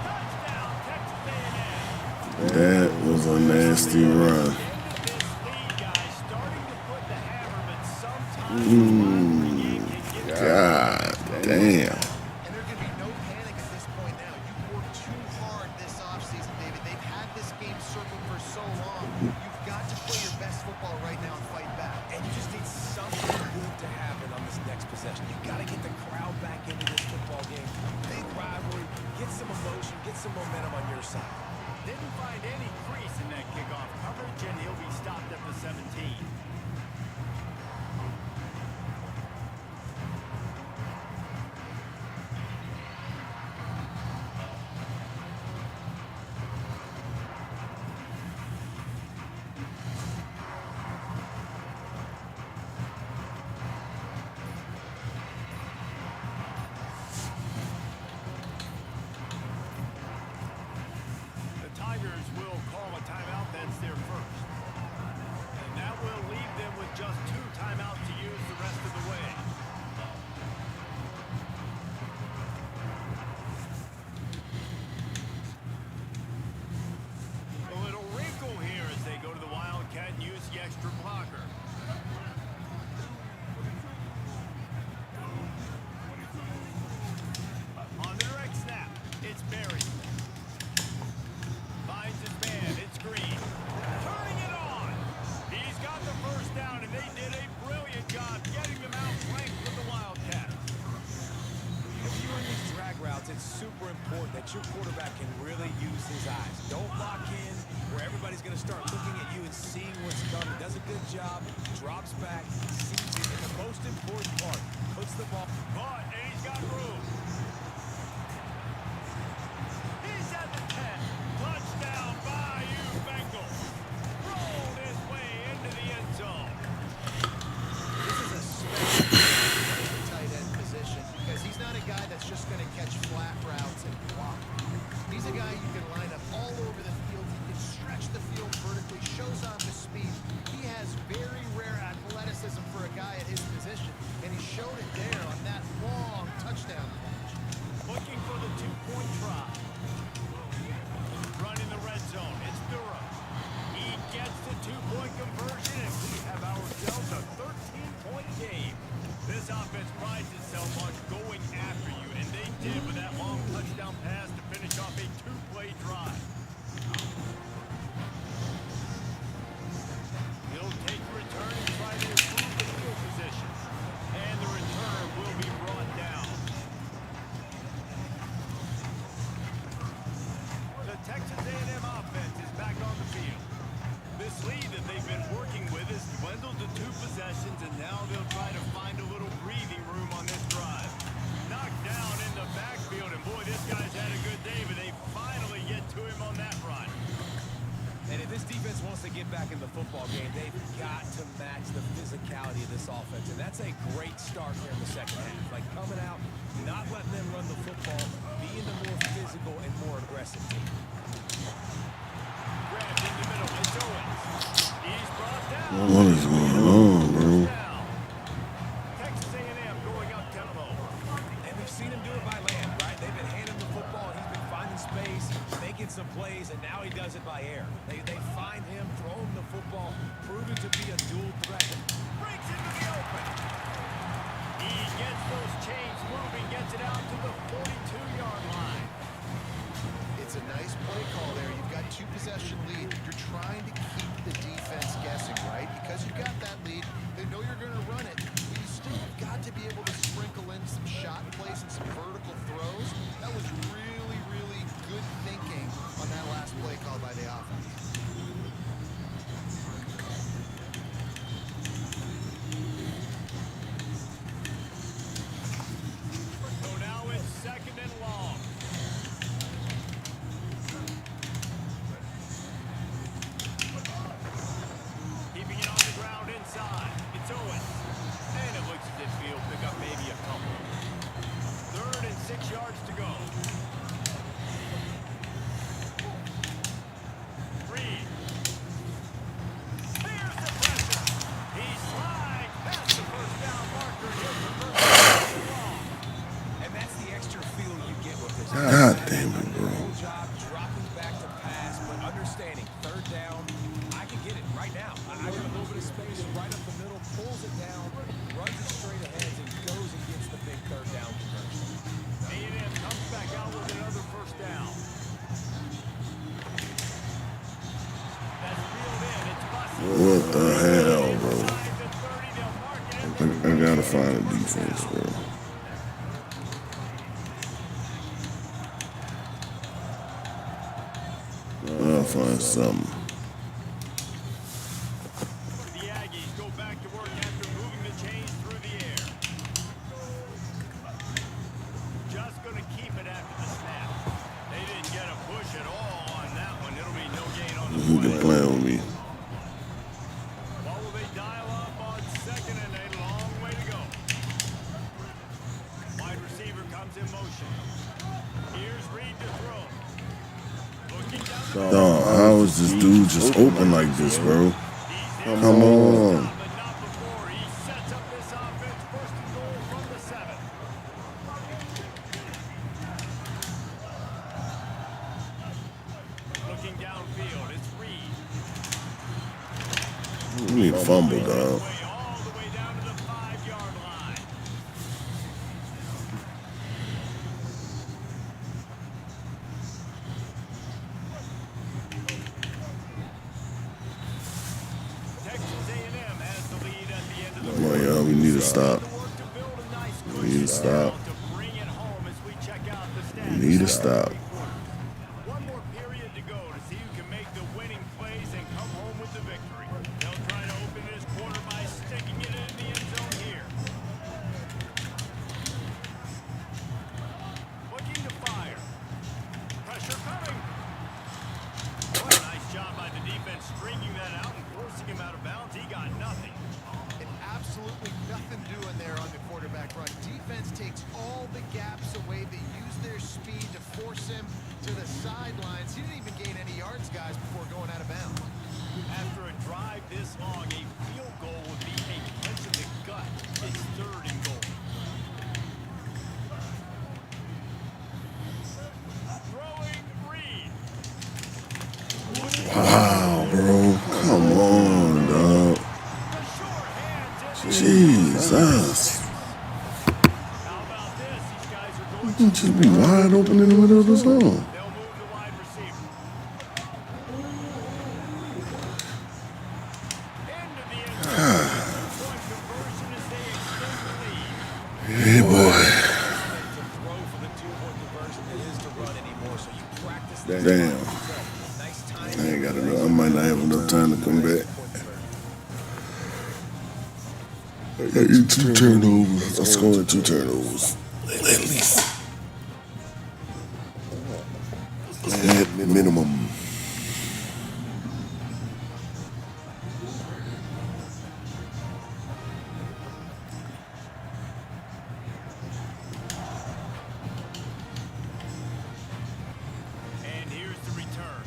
Speaker 2: touchdown, Texas A&M.
Speaker 1: That was a nasty run.
Speaker 2: This lead, guys, starting to put the hammer, but sometimes the game can get
Speaker 1: God damn.
Speaker 4: And there can be no panic at this point now. You've worked too hard this offseason, David. They've had this game circled for so long. You've got to play your best football right now and fight back.
Speaker 5: And you just need something good to happen on this next possession. You got to get the crowd back into this football game. Big rivalry, get some emotion, get some momentum on your side.
Speaker 2: Didn't find any crease in that kickoff coverage, and he'll be stopped at the 17. The Tigers will call a timeout. That's their first. And that will
Speaker 5: super important that your quarterback can really use his eyes. Don't lock in where everybody's going to start looking at you and seeing what's coming. Does a good job, drops back, sees it, and the most important part, puts the ball.
Speaker 2: But, and he's got room. He's at the 10. Touchdown, Bayou Bengals. Rolled his way into the end zone.
Speaker 4: This is a special tight end position because he's not a guy that's just going to catch flat routes and block. He's a guy you can line up all over the field. He can stretch the field vertically, shows off his speed. He has very rare athleticism for a guy at his position, and he showed it there on that long touchdown catch.
Speaker 2: Looking for the two-point try. Running the red zone. It's Durham. He gets the two-point conversion, and we have ourselves a 13-point game. This offense prides itself on going after you, and they did with that long touchdown pass to finish off a two-play drive. He'll take the return and try to improve the field position. And the return will be brought down. The Texas A&M offense is back on the field. This lead that they've been working with is dwindled to 2 possessions, and now they'll try to find a little breathing room on this drive. Knocked down in the backfield, and boy, this guy's had a good day, but they finally get to him on that run.
Speaker 5: And if this defense wants to get back in the football game, they've got to match the physicality of this offense. And that's a great start here in the second half. Like coming out, not letting them run the football, being the more physical and more aggressive team.
Speaker 2: Grabbed in the middle, it's Owens. He's brought down.
Speaker 1: What is going on, bro?
Speaker 2: Texas A&M going up tempo.
Speaker 5: And we've seen him do it by land, right? They've been handing him the football. He's been finding space, making some plays, and now he does it by air. They find him, throw him the football, proving to be a dual threat.
Speaker 2: Breaks into the open. He gets those chains moving, gets it out to the 42-yard line.
Speaker 4: It's a nice play call there. You've got 2-possession lead. You're trying to keep the defense guessing, right? Because you've got that lead, they know you're going to run it. But you still got to be able to sprinkle in some shot plays and some vertical throws. That was really, really good thinking on that last play call by the offense.
Speaker 2: So now it's 2nd and long. Keeping it on the ground inside. It's Owens. And it looks as if he'll pick up maybe a couple. 3rd and 6 yards to go. Reed. There's the pressure. He slides past the first down marker. Here's the first down long.
Speaker 5: And that's the extra feel you get with this.
Speaker 1: God damn it, bro.
Speaker 5: Good job dropping back to pass, but understanding 3rd down, I can get it right now. I got a little bit of space right up the middle, pulls it down, runs it straight ahead, and goes and gets the big 3rd down conversion.
Speaker 2: A&M comes back out with another first down. That's reeled in. It's busted.
Speaker 1: What the hell, bro?
Speaker 2: Inside the 30, they'll mark it.
Speaker 1: I gotta find a defense, bro. I'll find something.
Speaker 2: The Aggies go back to work after moving the chains through the air. Just going to keep it after the snap. They didn't get a push at all on that one. It'll be no gain on the
Speaker 1: Who can
Speaker 2: play.
Speaker 1: play with me?
Speaker 2: What will they dial up on 2nd and a long way to go? Wide receiver comes in motion. Here's Reed to throw. Looking down the
Speaker 1: Dog, how is this dude just open like this, bro? Come on.
Speaker 2: but not before. He sets up this offense. 1st and goal from the 7. Looking downfield, it's Reed.
Speaker 1: You need a fumble, dog.
Speaker 2: Way all the way down to the 5-yard line. Texas A&M has the lead at the end of the
Speaker 1: Come on, y'all. We need to stop.
Speaker 2: work to build a nice
Speaker 1: We need to stop.
Speaker 2: to bring it home as we check out the
Speaker 1: We
Speaker 2: stats.
Speaker 1: Need a stop.
Speaker 2: One more period to go to see who can make the winning plays and come home with the victory. They'll try to open this quarter by sticking it in the end zone here. Looking to fire. Pressure coming. What a nice job by the defense stringing that out and forcing him out of bounds. He got nothing.
Speaker 4: And absolutely nothing doing there on the quarterback run. Defense takes all the gaps away. They use their speed to force him to the sidelines. He didn't even gain any yards, guys, before going out of bounds.
Speaker 2: After a drive this long, a field goal would be a punch in the gut. It's 3rd and goal. Throwing Reed.
Speaker 1: Wow, bro. Come on, dog.
Speaker 2: The short hands in.
Speaker 1: Jesus.
Speaker 2: How about this? These guys are going
Speaker 1: You can just be wide open in the middle of the zone.
Speaker 2: They'll move the wide receiver. Into the end zone. Two-point conversion as they extend the lead.
Speaker 1: Yeah, boy.
Speaker 5: To throw for the 2-point conversion than it is to run anymore. So you practice that.
Speaker 1: Damn.
Speaker 5: Nice time.
Speaker 1: I ain't got enough. I might not have enough time to come back. I got 2 turnovers. I scored 2 turnovers. At least. At minimum.
Speaker 2: And here's the return.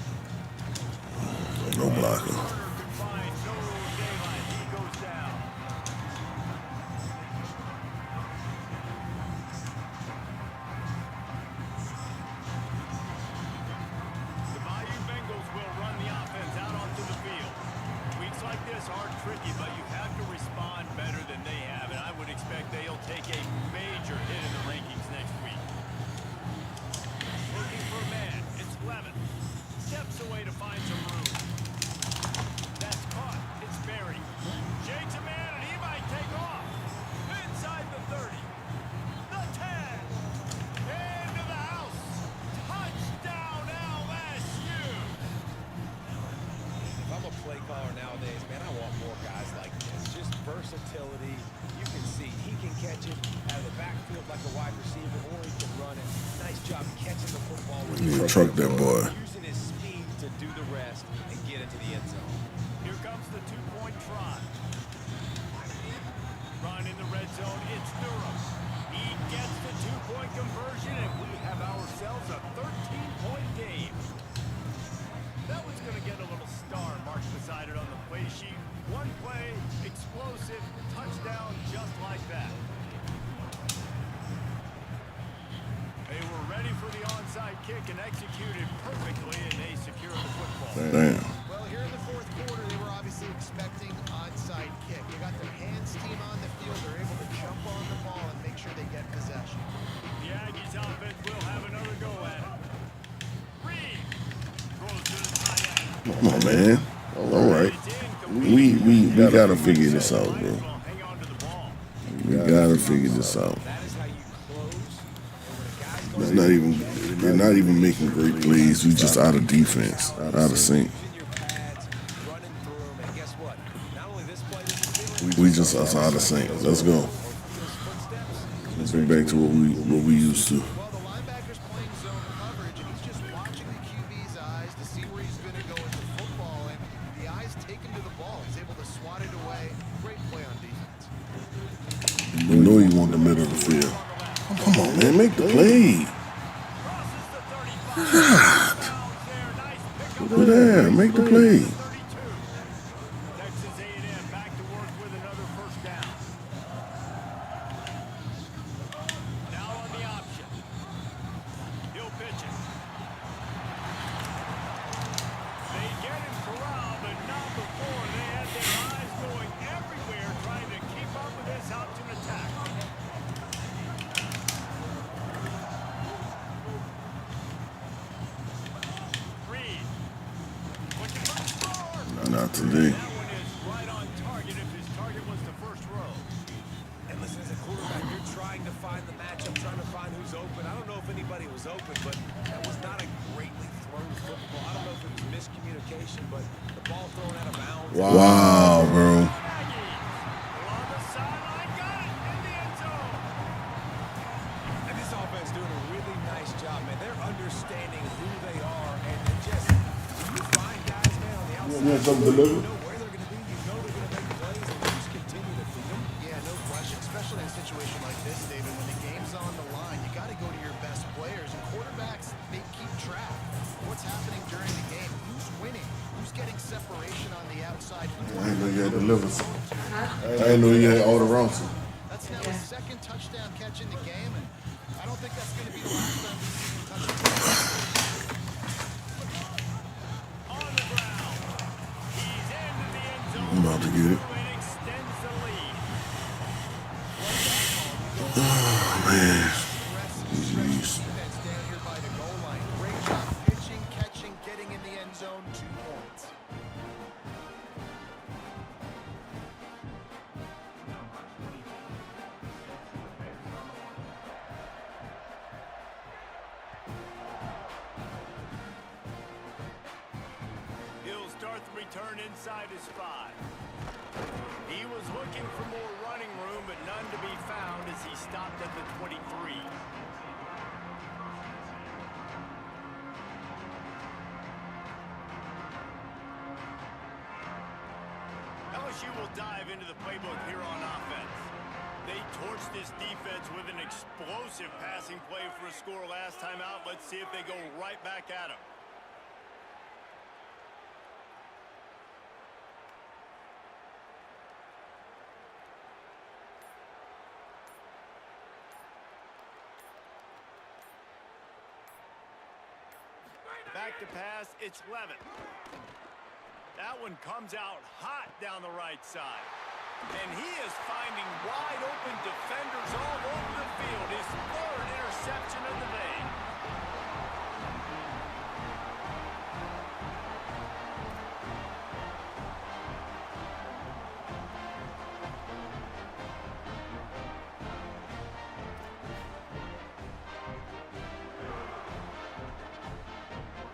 Speaker 1: No blocker.
Speaker 2: Turner could find no daylight. He goes down. The Bayou Bengals will run the offense out onto the field. Weeks like this are tricky, but you have to respond better than they have, and I would expect they'll take a major hit in the rankings next week. Looking for a man. It's Levin. Steps away to find some room. That's caught. It's buried. Shakes a man, and he might take off. Inside the 30. The 10. Into the house. Touchdown, LSU.
Speaker 5: If I'm a play caller nowadays, man, I want more guys like this. Just versatility. You can see he can catch it out of the backfield like a wide receiver, or he can run it. Nice job catching the football.
Speaker 1: Yeah, truck that boy.
Speaker 5: Using his speed to do the rest and get into the end zone.
Speaker 2: Here comes the 2-point try. Run in the red zone. It's Durham. He gets the 2-point conversion, and we have ourselves a 13-point game. That one's going to get a little star marked beside it on the play sheet. One play, explosive, touchdown, just like that. They were ready for the onside kick and executed perfectly, and they secured the football.
Speaker 1: Damn.
Speaker 4: Well, here in the 4th quarter, they were obviously expecting onside kick. They got their hands team on the field. They're able to jump on the ball and make sure they get possession.
Speaker 2: The Aggies offense will have another go at it. Reed throws to the tight end.
Speaker 1: Come on, man. All right. We gotta figure this out, bro.
Speaker 2: Hang on to the ball.
Speaker 1: We gotta figure this out.
Speaker 5: That is how you close.
Speaker 1: It's not even. They're not even making great plays. We just out of defense, out of sync.
Speaker 5: Using your pads, running through them, and guess what? Not only this play, this is
Speaker 1: We just us out of sync. Let's go. Let's get back to what we used to.
Speaker 4: Well, the linebacker's playing zone coverage, and he's just watching the QB's eyes to see where he's going to go with the football, and the eyes take him to the ball. He's able to swat it away. Great play on defense.
Speaker 1: We know you want the middle of the field. Come on, man, make the play.
Speaker 2: Crosses the 35. Down there. Nice pickup.
Speaker 1: Over there, make the play.
Speaker 2: 32. Texas A&M back to work with another first down. Now on the option. He'll pitch it. They get him corralled, but not before. They had their eyes going everywhere trying to keep up with this option attack. Reed. Looking for the score.
Speaker 1: Not today.
Speaker 2: That one is right on target if his target was the first row.
Speaker 5: And listen, as a quarterback, you're trying to find the matchup, trying to find who's open. I don't know if anybody everybody was open, but that was not a greatly thrown football. I don't know if it was miscommunication, but the ball thrown out of bounds.
Speaker 1: Wow, bro.
Speaker 2: Along the sideline, got it in the end zone.
Speaker 5: And this offense doing a really nice job, man. They're understanding who they are, and just when you find guys, man, on the outside,
Speaker 1: Yeah, something delivered.
Speaker 5: you know where they're going to be, you know they're going to make plays, and you just continue to feed them.
Speaker 4: Yeah, no question, especially in a situation like this, David, when the game's on the line, you got to go to your best players, and quarterbacks, they keep track of what's happening during the game, who's winning, who's getting separation on the outside.
Speaker 1: I ain't know you had delivered. I ain't know you had all the routes.
Speaker 4: That's now his second touchdown catch in the game, and I don't think that's going to be the last time we see him touch the ball.
Speaker 2: On the ground. He's into the end zone.
Speaker 1: I'm about to get it.
Speaker 2: And extends the lead.
Speaker 1: Oh, man.
Speaker 4: Defense down here by the goal line. Great job pitching, catching, getting in the end zone, 2 points.
Speaker 2: He'll start the return inside his 5. He was looking for more running room, but none to be found as he stopped at the 23. LSU will dive into the playbook here on offense. They torched this defense with an explosive passing play for a score last time out. Let's see if they go right back at him. Back to pass, it's Levin. That one comes out hot down the right side. And he is finding wide open defenders all over the field. His 3rd interception of the day.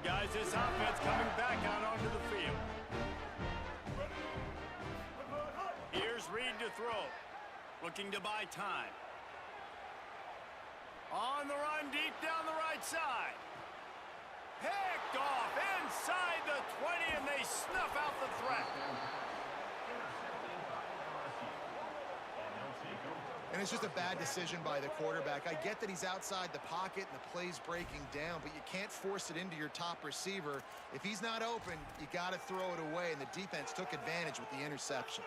Speaker 2: Guys, this offense coming back out onto the field. Here's Reed to throw. Looking to buy time. On the run, deep down the right side. Picked off inside the 20, and they snuff out the threat.
Speaker 4: And it's just a bad decision by the quarterback. I get that he's outside the pocket and the play's breaking down, but you can't force it into your top receiver. If he's not open, you got to throw it away, and the defense took advantage with the interception.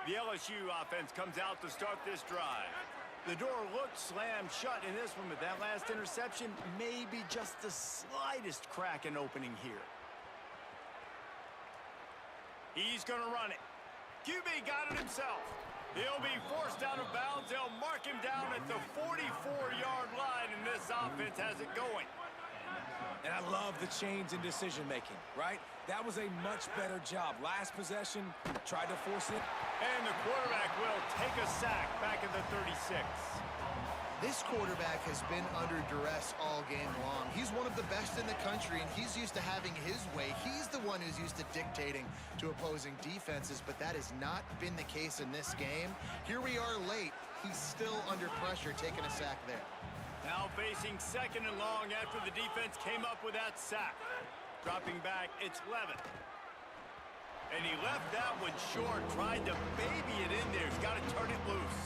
Speaker 2: The LSU offense comes out to start this drive. The door looked slammed shut in this one, but that last interception may be just the slightest crack in opening here. He's going to run it. QB got it himself. He'll be forced out of bounds. They'll mark him down at the 44-yard line, and this offense has it going.
Speaker 5: And I love the change in decision-making, right? That was a much better job. Last possession, tried to force it.
Speaker 2: And the quarterback will take a sack back at the 36.
Speaker 4: This quarterback has been under duress all game long. He's one of the best in the country, and he's used to having his way. He's the one who's used to dictating to opposing defenses, but that has not been the case in this game. Here we are late. He's still under pressure, taking a sack there.
Speaker 2: Now facing 2nd and long after the defense came up with that sack. Dropping back, it's Levin. And he left that one short, tried to baby it in there. He's got to turn it loose.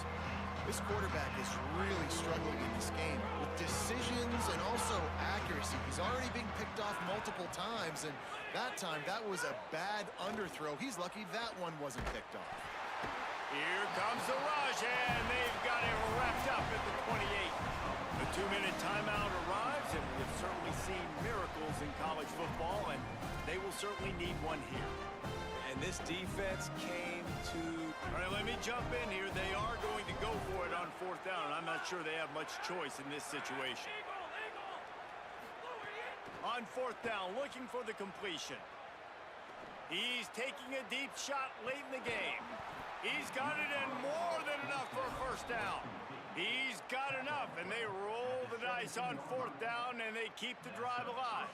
Speaker 4: This quarterback is really struggling in this game with decisions and also accuracy. He's already been picked off multiple times, and that time, that was a bad underthrow. He's lucky that one wasn't picked off.
Speaker 2: Here comes the rush, and they've got it wrapped up at the 28. The 2-minute timeout arrives, and we have certainly seen miracles in college football, and they will certainly need one here.
Speaker 5: And this defense came to...
Speaker 2: All right, let me jump in here. They are going to go for it on 4th down, and I'm not sure they have much choice in this situation. On 4th down, looking for the completion. He's taking a deep shot late in the game. He's got it and more than enough for a first down. He's got enough, and they roll the dice on fourth down, and they keep the drive alive.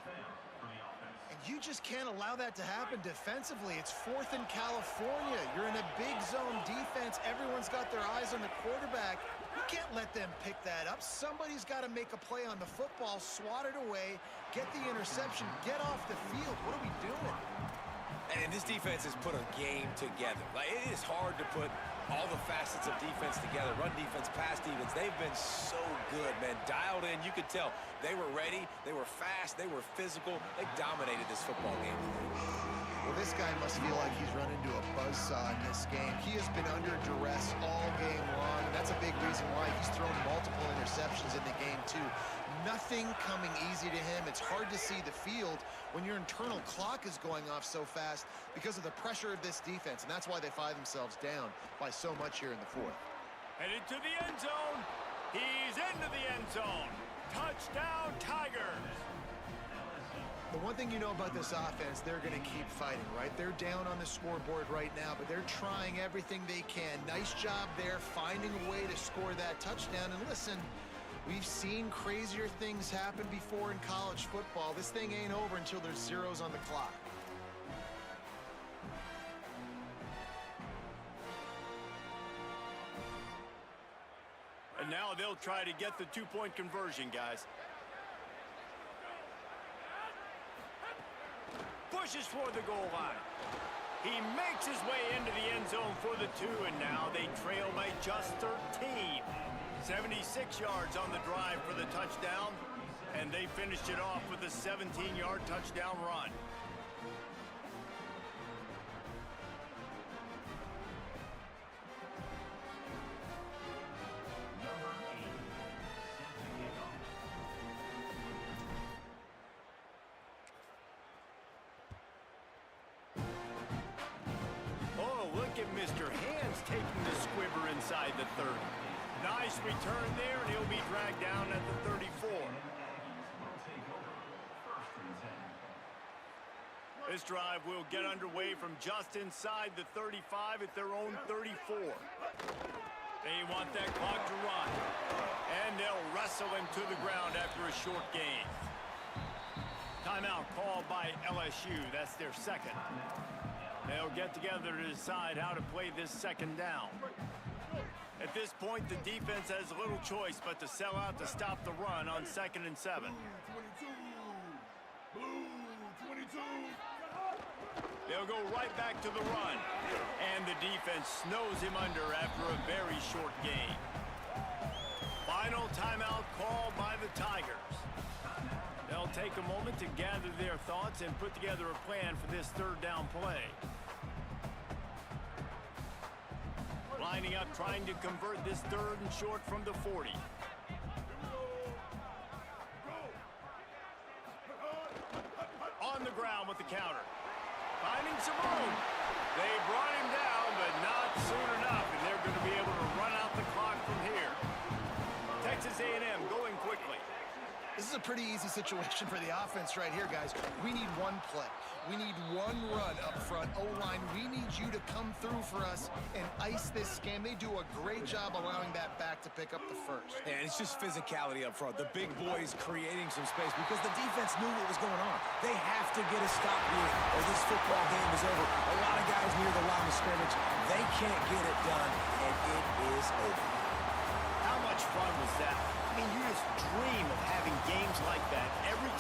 Speaker 4: And you just can't allow that to happen defensively. It's 4th in California. You're in a big zone defense. Everyone's got their eyes on the quarterback. You can't let them pick that up. Somebody's got to make a play on the football, swat it away, get the interception, get off the field. What are we doing?
Speaker 5: And this defense has put a game together. Like, it is hard to put all the facets of defense together. Run defense, pass defense. They've been so good, man. Dialed in. You could tell they were ready. They were fast. They were physical. They dominated this football game.
Speaker 4: Well, this guy must feel like he's run into a buzzsaw in this game. He has been under duress all game long, and that's a big reason why he's thrown multiple interceptions in the game, too. Nothing coming easy to him. It's hard to see the field when your internal clock is going off so fast because of the pressure of this defense, and that's why they find themselves down by so much here in the fourth.
Speaker 2: Headed to the end zone. He's into the end zone. Touchdown, Tigers.
Speaker 4: The one thing you know about this offense, they're going to keep fighting, right? They're down on the scoreboard right now, but they're trying everything they can. Nice job there, finding a way to score that touchdown. And listen, we've seen crazier things happen before in college football. This thing ain't over until there's zeros on the clock.
Speaker 2: And now they'll try to get the two-point conversion, guys. Pushes for the goal line. He makes his way into the end zone for the 2, and now they trail by just 13. 76 yards on the drive for the touchdown, and they finished it off with a 17-yard touchdown run. Oh, look at Mr. Hands taking the squibber inside the 30. Nice return there, and he'll be dragged down at the 34. This drive will get underway from just inside the 35 at their own 34. They want that clock to run, and they'll wrestle him to the ground after a short gain. Timeout called by LSU. That's their second. They'll get together to decide how to play this second down. At this point, the defense has little choice but to sell out to stop the run on 2nd and 7. They'll go right back to the run, and the defense snows him under after a very short gain. Final timeout called by the Tigers. They'll take a moment to gather their thoughts and put together a plan for this third down play. Lining up, trying to convert this 3rd and short from the 40. On the ground with the counter. Finding some room. They brought him down, but not soon enough, and they're going to be able to run out the clock from here. Texas A&M going quickly.
Speaker 4: This is a pretty easy situation for the offense right here, guys. We need one play. We need one run up front. O-line, we need you to come through for us and ice this game. They do a great job allowing that back to pick up the first.
Speaker 5: And it's just physicality up front. The big boys creating some space because the defense knew what was going on. They have to get a stop here or this football game is over. A lot of guys near the line of scrimmage. They can't get it done, and it is over.
Speaker 2: How much fun was that? I mean, you just dream of having games like that every time.